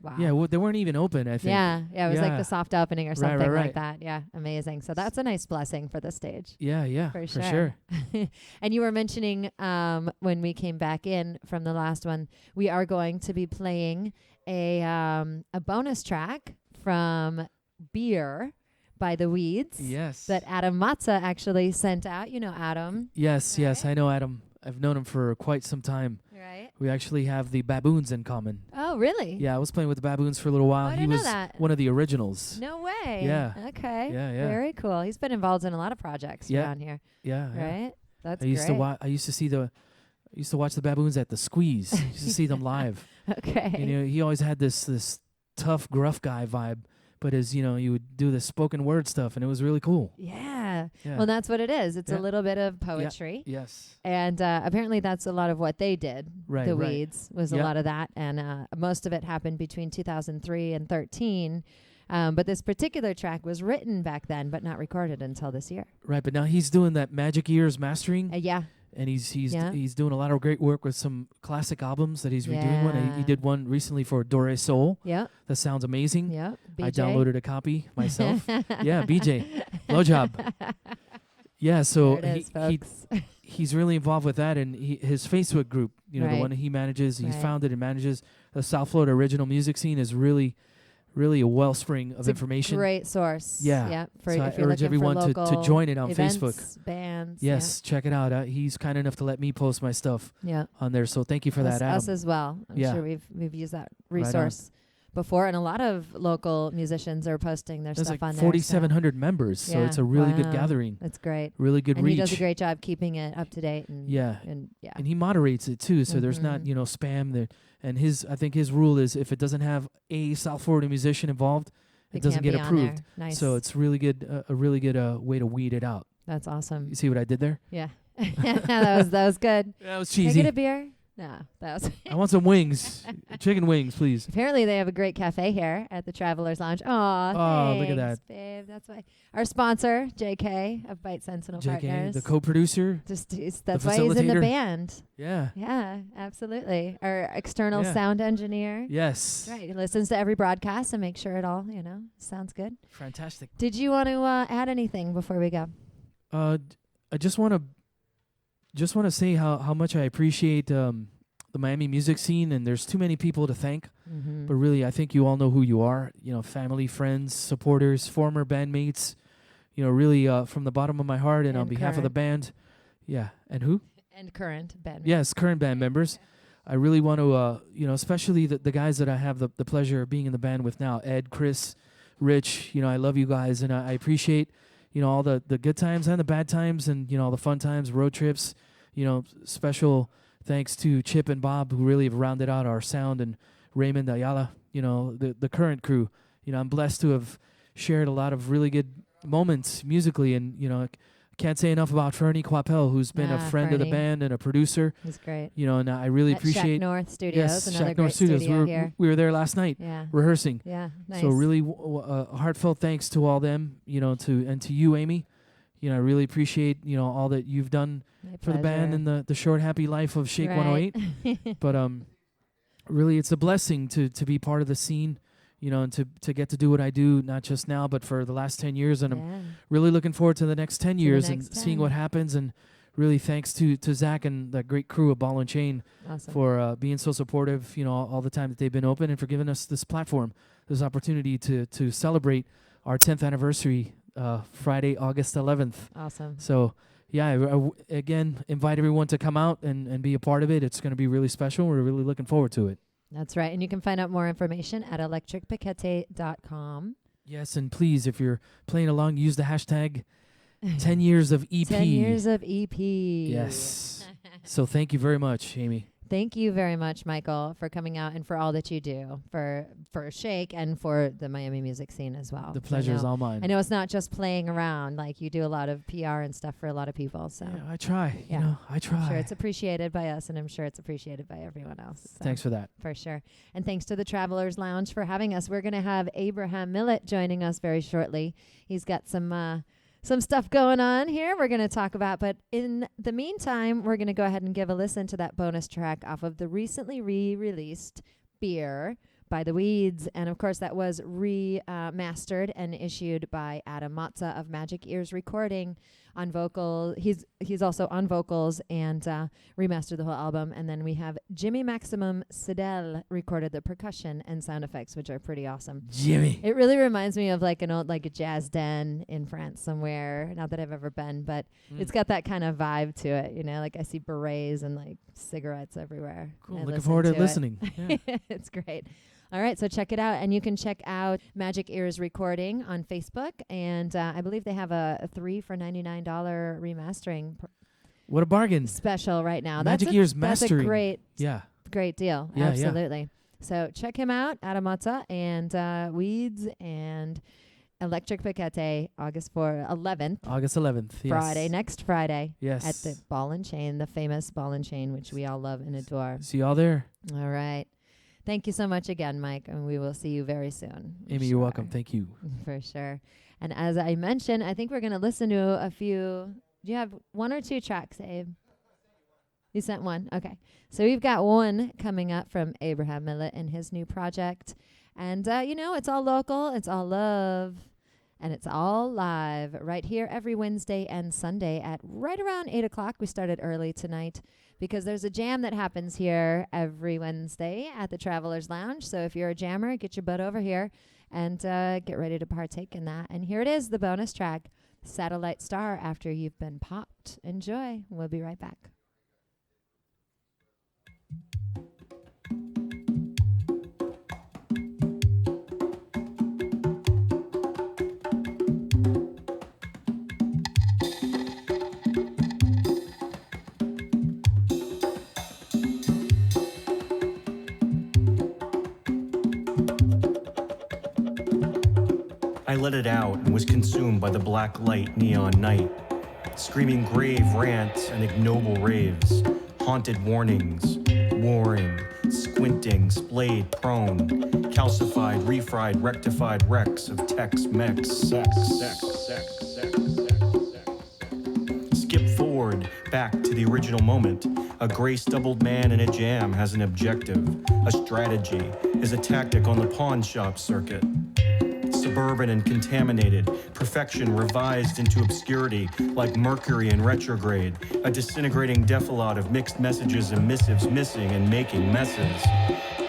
wow. Yeah, they weren't even open, I think. Yeah, it was like Yeah. the soft opening or Right, something right. like that. Yeah, amazing. So that's a nice blessing for the stage. Yeah, For for sure. sure. And you were mentioning when we came back in from the last one, we are going to be playing a bonus track from Beer by The Weeds Yes. that Adam Matza actually sent out. You know Adam, Yes, Right? I know Adam. I've known him for quite some time. right? We actually have the baboons in common. Oh, really? Yeah, I was playing with the baboons for a little while. Oh, I He didn't know was that. one of the originals. No way. Yeah. Okay. Yeah, yeah. Very cool. He's been involved in a lot of projects Yeah. around here, Yeah. right? That's I used great. to watch the baboons at the Squeeze. I used to see them live. Okay. And he always had this tough, gruff guy vibe. But you would do the spoken word stuff, and it was really cool. Yeah. Yeah. Well, that's what it is. It's Yeah. a little bit of poetry. Yes. And apparently that's a lot of what they did. Right, The right. Weeds was a Yeah. lot of that. And most of it happened between 2003 and 13. But this particular track was written back then, but not recorded until this year. Right, but now he's doing that Magic Ears mastering, Yeah. and he's Yeah. he's doing a lot of great work with some classic albums that he's redoing. One Yeah. he did one recently for Dore Soul. Yep. That sounds amazing. Yep. I downloaded a copy myself. Yeah, BJ, blowjob. Yeah, so There it is, folks. he's really involved with that, and his Facebook group, the Right. one he manages, he's Right. founded and manages. The South Florida original music scene is really a wellspring of It's a information. Great source. Yeah. Yep. For So I if you're urge looking everyone for to local join it on events, Facebook. Bands. Yes, check it out. He's kind enough to let me post my stuff Yeah. on there, so thank you for that, Adam. Us as well. I'm Yeah. sure we've used that Right on. resource before, and a lot of local musicians are posting their There's stuff like on 4,700 members, so Yeah. it's a really good Wow. gathering, there. That's great. really good And reach. he does a great job keeping it up to date. And Yeah. and yeah. And he moderates it too, so there's not Mhm. spam there. And I think his rule is if it doesn't have a South Florida musician involved, it doesn't can't get be on approved. there. Nice. So it's really good, a really good way to weed it out. That's awesome. You see what I did there? Yeah. that was good. That was Can I cheesy. get a beer? No, that was. I want some wings, chicken wings, please. Apparently, they have a great cafe here at the Travelers Lounge. Aw, Oh, look at thanks, babe. That's why our sponsor, JK of Bite Sentinel JK, Partners. the co-producer. That's why he's in the facilitator. band. Yeah. Yeah, absolutely. Our external Yeah. sound engineer. Yes. Right, he listens to every broadcast and makes sure it all, sounds good. Fantastic. Did you want to add anything before we go? I just want to say how much I appreciate the Miami music scene, and there's too many people to thank. Mm-hmm. But really, I think you all know who you are. Family, friends, supporters, former bandmates. Really from the bottom of my heart and on And behalf of the band. Yeah, and who? And current band. Yes, current band members. I really want to, especially the guys that I have the pleasure of being in the band with now, Ed, Chris, Rich. I love you guys, and I appreciate, all the good times and the bad times, and all the fun times, road trips. Special thanks to Chip and Bob, who really have rounded out our sound, and Raymond Ayala. The current crew. I'm blessed to have shared a lot of really good moments musically, and I can't say enough about Fernie Quapel, who's been a friend of the Fernie. band and a producer. He's great. And I really At appreciate Shack North Studios, another Shack great North Studios. studio We were, here. we were there last night rehearsing. Yeah, nice. So really heartfelt thanks to all them, to you, Aimee. I really appreciate, all that you've done for the band and the short, happy life of Shake 108. But really, it's a blessing to be part of the scene, and to get to do what I do, not just now, but for the last 10 years. And I'm really looking forward to the next 10 years and seeing what happens. And really thanks to Zach and the great crew of Ball and Chain for being so supportive, all the time that they've been open, and for giving us this platform, this opportunity to celebrate our 10th anniversary Friday, August 11th. Awesome. So, I again, invite everyone to come out and be a part of it. It's going to be really special. We're really looking forward to it. That's right. And you can find out more information at electricpiquete.com. Yes, and please, if you're playing along, use the hashtag 10 years of EP. 10 years of EP. Yes. So thank you very much, Aimee. Thank you very much, Michael, for coming out and for all that you do for Shake and for the Miami music scene as well. The pleasure is all mine. I know it's not just playing around. Like, you do a lot of PR and stuff for a lot of people. So yeah, I try. I try. I'm sure it's appreciated by us, and I'm sure it's appreciated by everyone else. So thanks for that. For sure. And thanks to the Travelers Lounge for having us. We're going to have Abraham Millet joining us very shortly. He's got some stuff going on here we're going to talk about. But in the meantime, we're going to go ahead and give a listen to that bonus track off of the recently re-released Beer by The Weeds. And, of course, that was remastered and issued by Adam Matza of Magic Ears Recording on vocal. He's also on vocals and remastered the whole album. And then we have Jimmy Maximum Sidel recorded the percussion and sound effects, which are pretty awesome. Jimmy. It really reminds me of like an old, like a jazz den in France somewhere. Not that I've ever been, but it's got that kind of vibe to it. Like I see berets and like cigarettes everywhere. Cool. Looking forward to listening. Yeah. It's great. All right, so check it out. And you can check out Magic Ears Recording on Facebook. And I believe they have a 3 for $99 remastering what a bargain special right now. Magic Ears Mastering. That's a great deal. Yeah, absolutely. Yeah. So check him out, Adamata, and Weeds and Electric Piquete, August 11th. August 11th, yes. Friday, next Friday. Yes. At the Ball and Chain, the famous Ball and Chain, which we all love and adore. See y'all there. All right. Thank you so much again, Mike, and we will see you very soon. Aimee, you're welcome. Thank you. For sure. And as I mentioned, I think we're going to listen to a few. Do you have 1 or 2 tracks, Abe? You sent 1? Okay. So we've got 1 coming up from Abraham Millet and his new project. And, it's all local, it's all love, and it's all live right here every Wednesday and Sunday at right around 8 o'clock. We started early tonight because there's a jam that happens here every Wednesday at the Travelers Lounge. So if you're a jammer, get your butt over here and get ready to partake in that. And here it is, the bonus track, Satellite Star, After You've Been Popped. Enjoy. We'll be right back. I let it out and was consumed by the black light neon night, screaming grave rants and ignoble raves, haunted warnings, warring, squinting, splayed prone, calcified, refried, rectified wrecks of Tex-Mex sex. Skip forward back to the original moment. A gray-stubbled man in a jam has an objective, a strategy, is a tactic on the pawn shop circuit. Suburban and contaminated, perfection revised into obscurity like Mercury in retrograde, a disintegrating defilade of mixed messages and missives missing and making messes.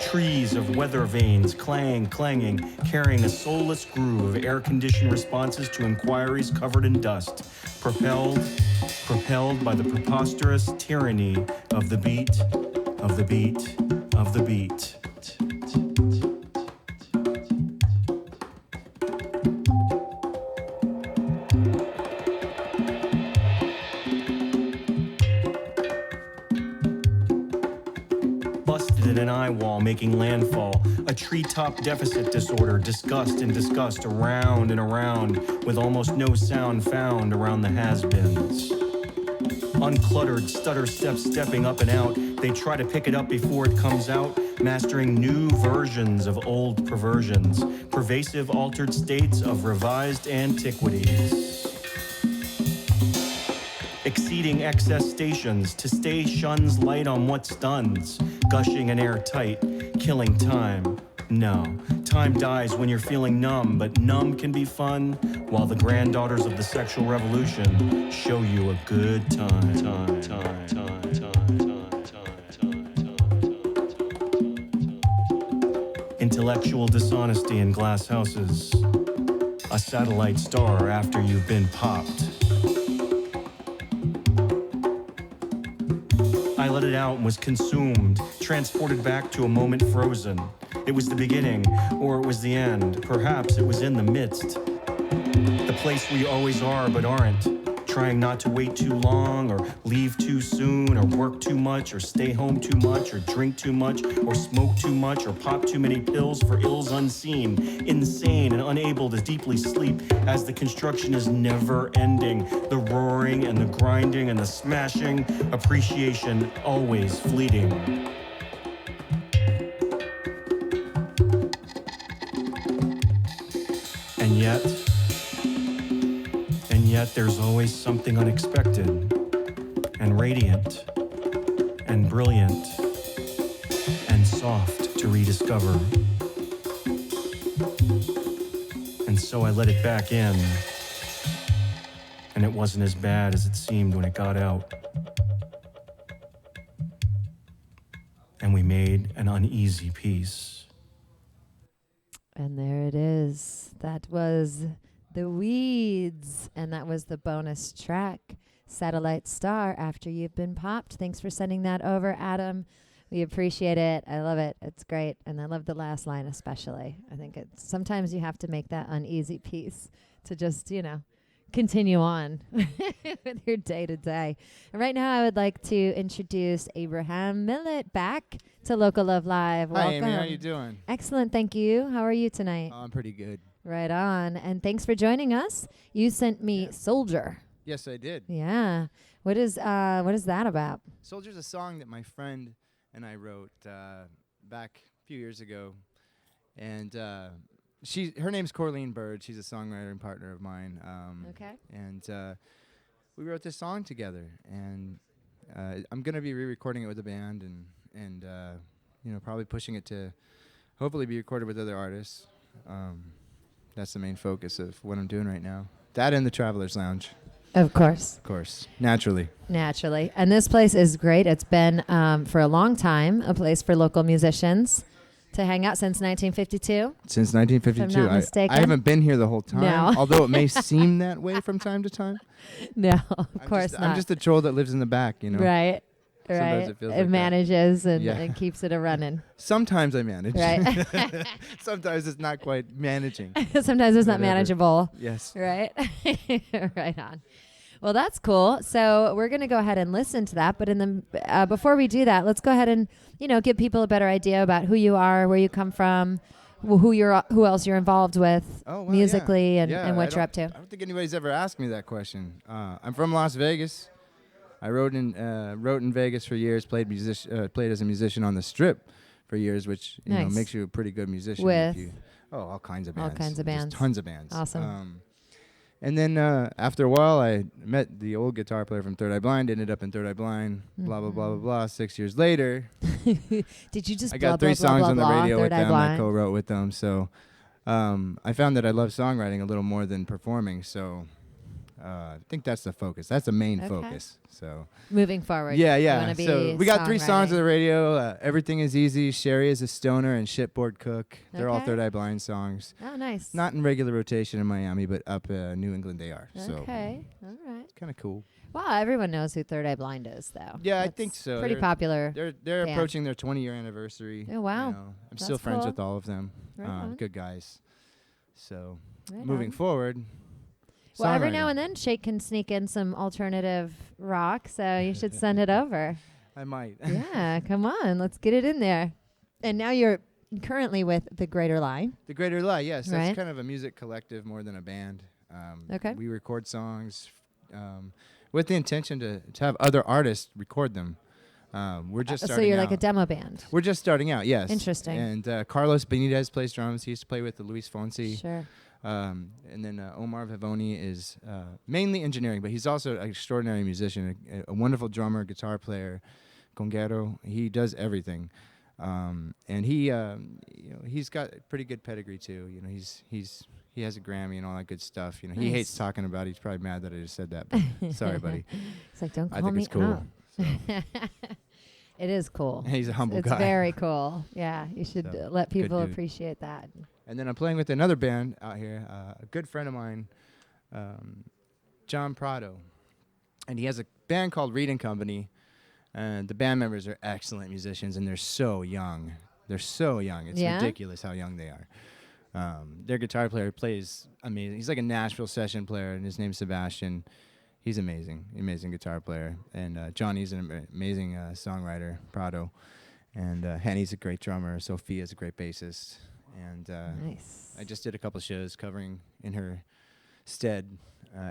Trees of weather vanes clanging, carrying a soulless groove of air-conditioned responses to inquiries covered in dust, propelled by the preposterous tyranny of the beat, of the beat, of the beat. visited an eye wall making landfall, a treetop deficit disorder, disgust and disgust around and around, with almost no sound found around the has-beens. Uncluttered, stutter steps stepping up and out, they try to pick it up before it comes out, mastering new versions of old perversions, pervasive altered states of revised antiquities. Exceeding excess stations to stay shuns light on what stuns, gushing and airtight, killing time. No, time dies when you're feeling numb, but numb can be fun, while the granddaughters of the sexual revolution show you a good time. Intellectual dishonesty in glass houses, a satellite star after you've been popped. I let it out and was consumed, transported back to a moment frozen. It was the beginning, or it was the end. Perhaps it was in the midst. The place we always are but aren't. Trying not to wait too long, or leave too soon, or work too much, or stay home too much, or drink too much, or smoke too much, or pop too many pills for ills unseen. Insane and unable to deeply sleep as the construction is never ending. The roaring and the grinding and the smashing, appreciation always fleeting. And yet there's always something unexpected and radiant and brilliant and soft to rediscover. And so I let it back in, and it wasn't as bad as it seemed when it got out. And we made an uneasy peace. And there it is. That was The Weeds, and that was the bonus track, Satellite Star, After You've Been Popped. Thanks for sending that over, Adam. We appreciate it. I love it. It's great. And I love the last line especially. I think it's sometimes you have to make that uneasy piece to just, continue on with your day to day. And right now I would like to introduce Abraham Millet back to Local Love Live. Hi, Welcome. Aimee. How you doing? Excellent. Thank you. How are you tonight? I'm pretty good. Right on. And thanks for joining us. You sent me Soldier. Yes, I did. Yeah. What is that about? Soldier's a song that my friend and I wrote back a few years ago. And her name's Corleen Bird. She's a songwriter and partner of mine. Okay. And we wrote this song together. And I'm going to be re-recording it with the band and probably pushing it to hopefully be recorded with other artists. That's the main focus of what I'm doing right now. That and the Traveler's Lounge. Of course. Of course. Naturally. And this place is great. It's been, for a long time, a place for local musicians to hang out since 1952. Since 1952. If I'm not mistaken. I haven't been here the whole time, No. although it may seem that way from time to time. No, of course not. I'm just a troll that lives in the back, Right. Sometimes it feels like It that. manages and Yeah. it keeps it a-running. Sometimes I manage. Right. Sometimes it's not quite managing. Sometimes it's not Whatever. manageable. Yes. Right? Right on. Well, that's cool. So we're going to go ahead and listen to that. But in the before we do that, let's go ahead and, give people a better idea about who you are, where you come from, who else you're involved with musically and what you're up to. I don't think anybody's ever asked me that question. I'm from Las Vegas. I wrote in Vegas for years, played as a musician on the Strip for years, which Nice. makes you a pretty good musician. With? All kinds of All bands. kinds of bands. Just tons of bands. Awesome. And then after a while, I met the old guitar player from Third Eye Blind, ended up in Third Eye Blind, blah, blah, blah, blah, blah. 6 years later, Did you just I blah, got blah, 3 blah, songs blah, on the blah, radio Third with Eye them. I Blind? co-wrote with them. So I found that I love songwriting a little more than performing. So I think that's the focus. That's the main Okay. focus. So Moving forward. yeah. You wanna be So we got 3 songs songwriting. on the radio. Everything is Easy, Sherry is a Stoner, and Shipboard Cook. They're all Okay. Third Eye Blind songs. Oh, nice. Not in regular rotation in Miami, but up New England they are. So Okay. All right. kind of cool. Wow, everyone knows who Third Eye Blind is, though. Yeah, I That's think so. Pretty popular. They're band. approaching their 20-year anniversary. Oh, wow. I'm That's still friends cool. with all of them. Right on. Good guys. So Right moving on. forward. Well, every songwriting. now and then, Shake can sneak in some alternative rock, so you should send it over. I might. Yeah, come on, let's get it in there. And now you're currently with The Greater Lie. The Greater Lie, yes. Right. That's kind of a music collective more than a band. Okay. We record songs with the intention to have other artists record them. We're just starting So you're out. like a demo band. We're just starting out, yes. Interesting. And Carlos Benitez plays drums. He used to play with the Luis Fonsi. Sure. And then Omar Vivoni is mainly engineering, but he's also an extraordinary musician, a wonderful drummer, guitar player, conguero. He does everything. And he, he's got a pretty good pedigree too. You know, he has a Grammy and all that good stuff. You know, he hates talking about it. He's probably mad that I just said that. But sorry, buddy. It's like, don't call I think me it's cool. out. It is cool. He's a humble guy. It's very cool. Yeah, you should So, let good people dude. appreciate that. And then I'm playing with another band out here, a good friend of mine, John Prado. And he has a band called Reading Company. And the band members are excellent musicians, and they're so young. They're so young. It's ridiculous how young they are. Their guitar player plays amazing. He's like a Nashville session player, and his name's Sebastian. He's amazing guitar player. And Johnny's an amazing songwriter, Prado. And Henny's a great drummer. Sophia's a great bassist. And Nice. I just did a couple shows covering in her stead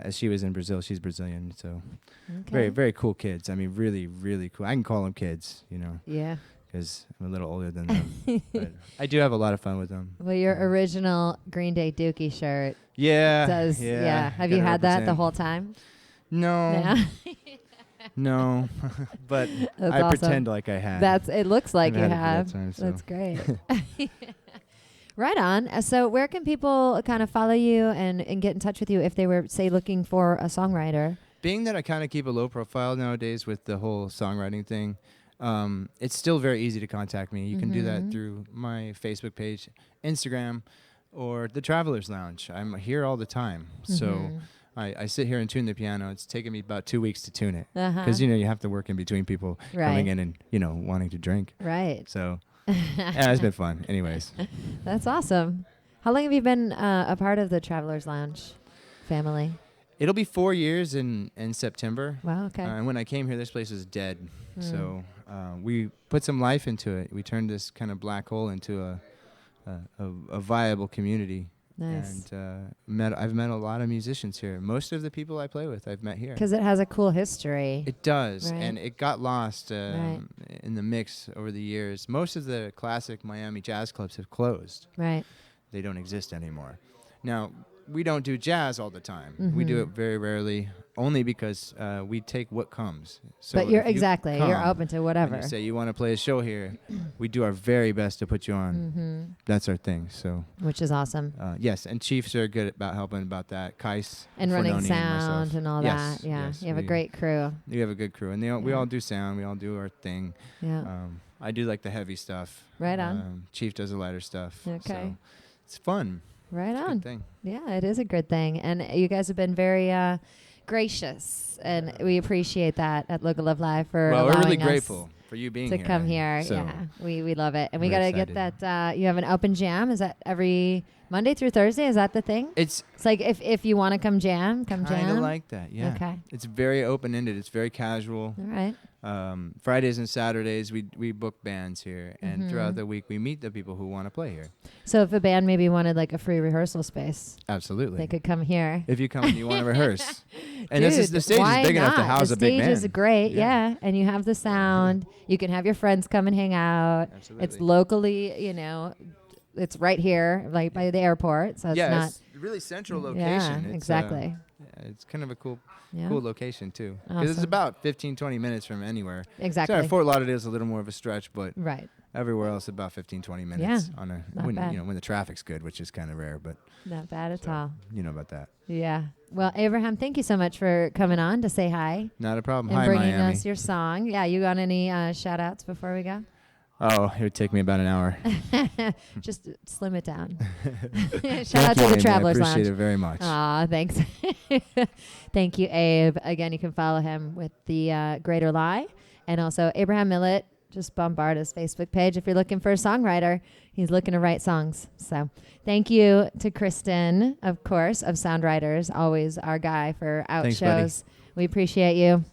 as she was in Brazil. She's Brazilian, so very, very cool kids. I mean, really, really cool. I can call them kids, you know. Yeah. Because I'm a little older than them. But I do have a lot of fun with them. Well, your original Green Day Dookie shirt Yeah. does. Yeah. Have you gotta had that the represent. whole time? No. Yeah. No. But That's I awesome. pretend like I have. It looks like I've you had it for that have. time, so. That's great. Right on. So where can people kind of follow you and get in touch with you if they were, say, looking for a songwriter? Being that I kind of keep a low profile nowadays with the whole songwriting thing, it's still very easy to contact me. You can do that through my Facebook page, Instagram, or the Travelers Lounge. I'm here all the time. So I sit here and tune the piano. It's taken me about 2 weeks to tune it. Because, you know, you have to work in between people coming in and, you know, wanting to drink. Right. So, yeah, it's been fun. Anyways. That's awesome. How long have you been a part of the Travelers Lounge family? It'll be 4 years in September. Wow, okay. And when I came here, this place was dead. So we put some life into it. We turned this kind of black hole into a viable community. Nice. And I've met a lot of musicians here. Most of the people I play with, I've met here. Because it has a cool history. It does, Right. and it got lost Right. in the mix over the years. Most of the classic Miami jazz clubs have closed. Right. They don't exist anymore. Now, we don't do jazz all the time. We do it very rarely, only because we take what comes. So But you're if you you're come open to and whatever. you say you want to play a show here, we do our very best to put you on. That's our thing. So Which is awesome. yes, and Chiefs are good about helping about that. Kais And Fornoni running and myself. sound and all Yes, that. Yeah. yes, You have a we- great crew. We have a good crew, and we Yeah. all do sound. We all do our thing. Yeah. I do like the heavy stuff. Right on. Chief does the lighter stuff. Okay. So it's fun. Right It's a on. good thing. Yeah, it is a good thing. And you guys have been very gracious, and we appreciate that at Local Love Live for Well, we're allowing really us grateful for you being to here. come here. So Yeah, we love it. And we we're got to get excited. that. You have an open jam. Is that every Monday through Thursday? Is that the thing? It's It's like if you want to come jam, come kind jam. of like that. Yeah. Okay. It's very open-ended. It's very casual. All right. Fridays and Saturdays we book bands here, and Mm-hmm. throughout the week we meet the people who want to play here. So if a band maybe wanted like a free rehearsal space, Absolutely. they could come here. If you come and you want to rehearse, and this is Dude, the stage why is big enough to not? house the a big band. stage is great, Yeah. yeah. And you have the sound. You can have your friends come and hang out. Absolutely. It's locally, it's right here, like by the airport. So it's yeah, not. it's really central Yeah, location. It's, exactly. it's kind of a cool Yeah, location too, because it's Awesome. about 15-20 minutes from anywhere. exactly. Sorry, Fort Lauderdale's a little more of a stretch, but Right. everywhere else about 15-20 minutes on a not when bad. when the traffic's good, which is kind of rare, but Not bad at So. all. you know about that. Yeah. Well, Abraham, thank you so much for coming on to say hi Not a problem. and Hi, bringing Miami. us your song. Yeah, you got any shout outs before we go? Oh, it would take me about an hour. Just slim it down. Shout Thank out you, to the Aimee. Travelers I appreciate Lounge. it very much. Aw, thanks. Thank you, Abe. Again, you can follow him with the Greater Lie. And also Abraham Millett. Just bombard his Facebook page if you're looking for a songwriter. He's looking to write songs. So thank you to Kristen, of course, of Soundwriters, always our guy for out Thanks, buddy. shows. We appreciate you.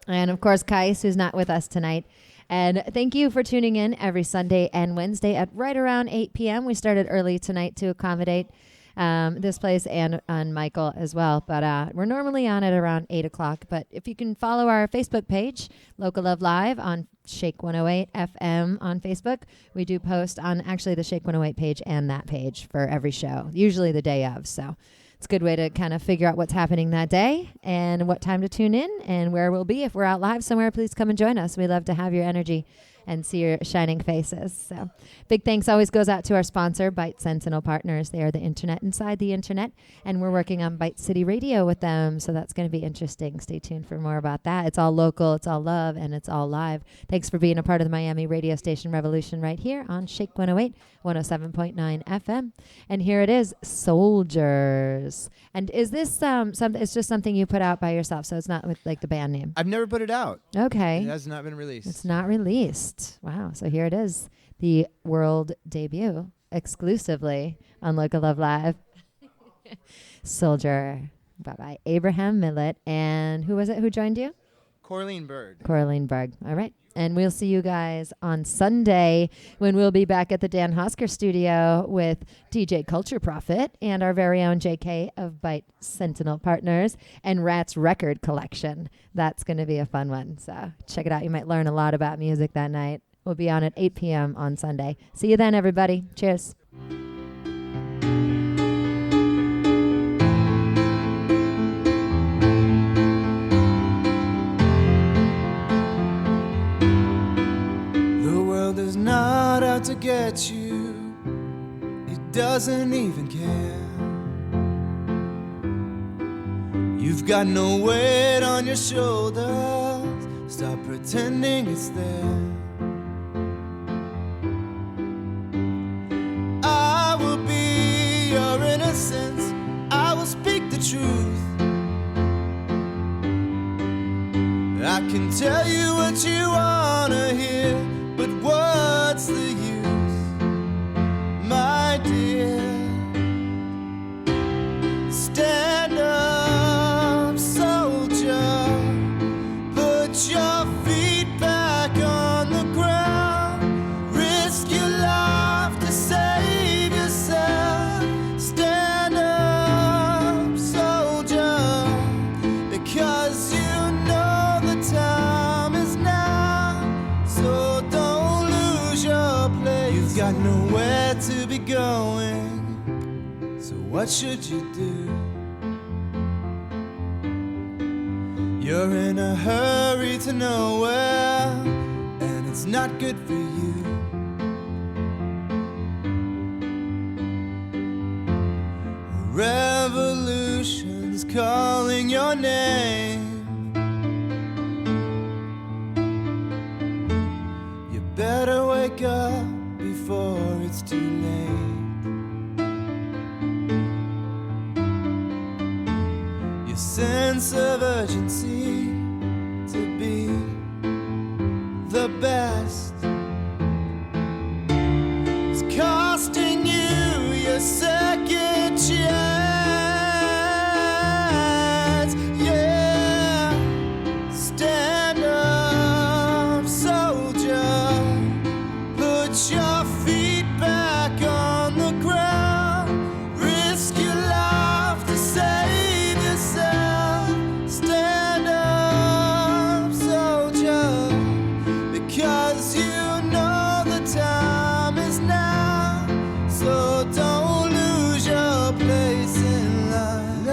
And, of course, Kais, who's not with us tonight. And thank you for tuning in every Sunday and Wednesday at right around 8 p.m. We started early tonight to accommodate this place and on Michael as well. But we're normally on at around 8 o'clock. But if you can follow our Facebook page, Local Love Live on Shake 108 FM on Facebook, we do post on actually the Shake 108 page and that page for every show, usually the day of. So it's a good way to kind of figure out what's happening that day and what time to tune in and where we'll be. If we're out live somewhere, please come and join us. We love to have your energy and see your shining faces. So big thanks always goes out to our sponsor, Byte Sentinel Partners. They are the internet inside the internet, and we're working on Byte City Radio with them, so that's going to be interesting. Stay tuned for more about that. It's all local, it's all love, and it's all live. Thanks for being a part of the Miami radio station revolution right here on Shake 108, 107.9 FM. And here it is, Soldiers. And is this something? It's just something you put out by yourself, so it's not with like the band name. I've never put it out. Okay. It has not been released. It's not released. Wow. So here it is, the world debut exclusively on Local Love Live. Soldier by Abraham Millett. And who was it who joined you? Corleen Bird. Corleen Berg. All right. And we'll see you guys on Sunday when we'll be back at the Dan Hosker studio with DJ Culture Prophet and our very own JK of Byte Sentinel Partners and Rat's Record Collection. That's going to be a fun one. So check it out. You might learn a lot about music that night. We'll be on at 8 p.m. on Sunday. See you then, everybody. Cheers. Is not out to get you, it doesn't even care. You've got no weight on your shoulders, stop pretending it's there. I will be your innocence, I will speak the truth. I can tell you what you wanna hear, but what's the use, my dear? Stand up, soldier. Put your feet back on the ground. Risk your life to save yourself. Stand up, soldier, because you know the time is now. So don't lose your place. You've got nowhere to be going, so what should you do? You're in a hurry to nowhere, and it's not good for you. Revolution's calling your name. You better wake up before it's too late. Your sense of urgency to be the best is costing you your second chance. Yeah, stand up, soldier. Put your feet back on the ground. Risk your life to save yourself. Stand up, soldier, because you know the time is now. So don't lose your place in line,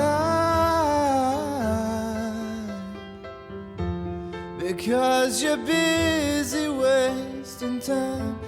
because you're busy wasting time.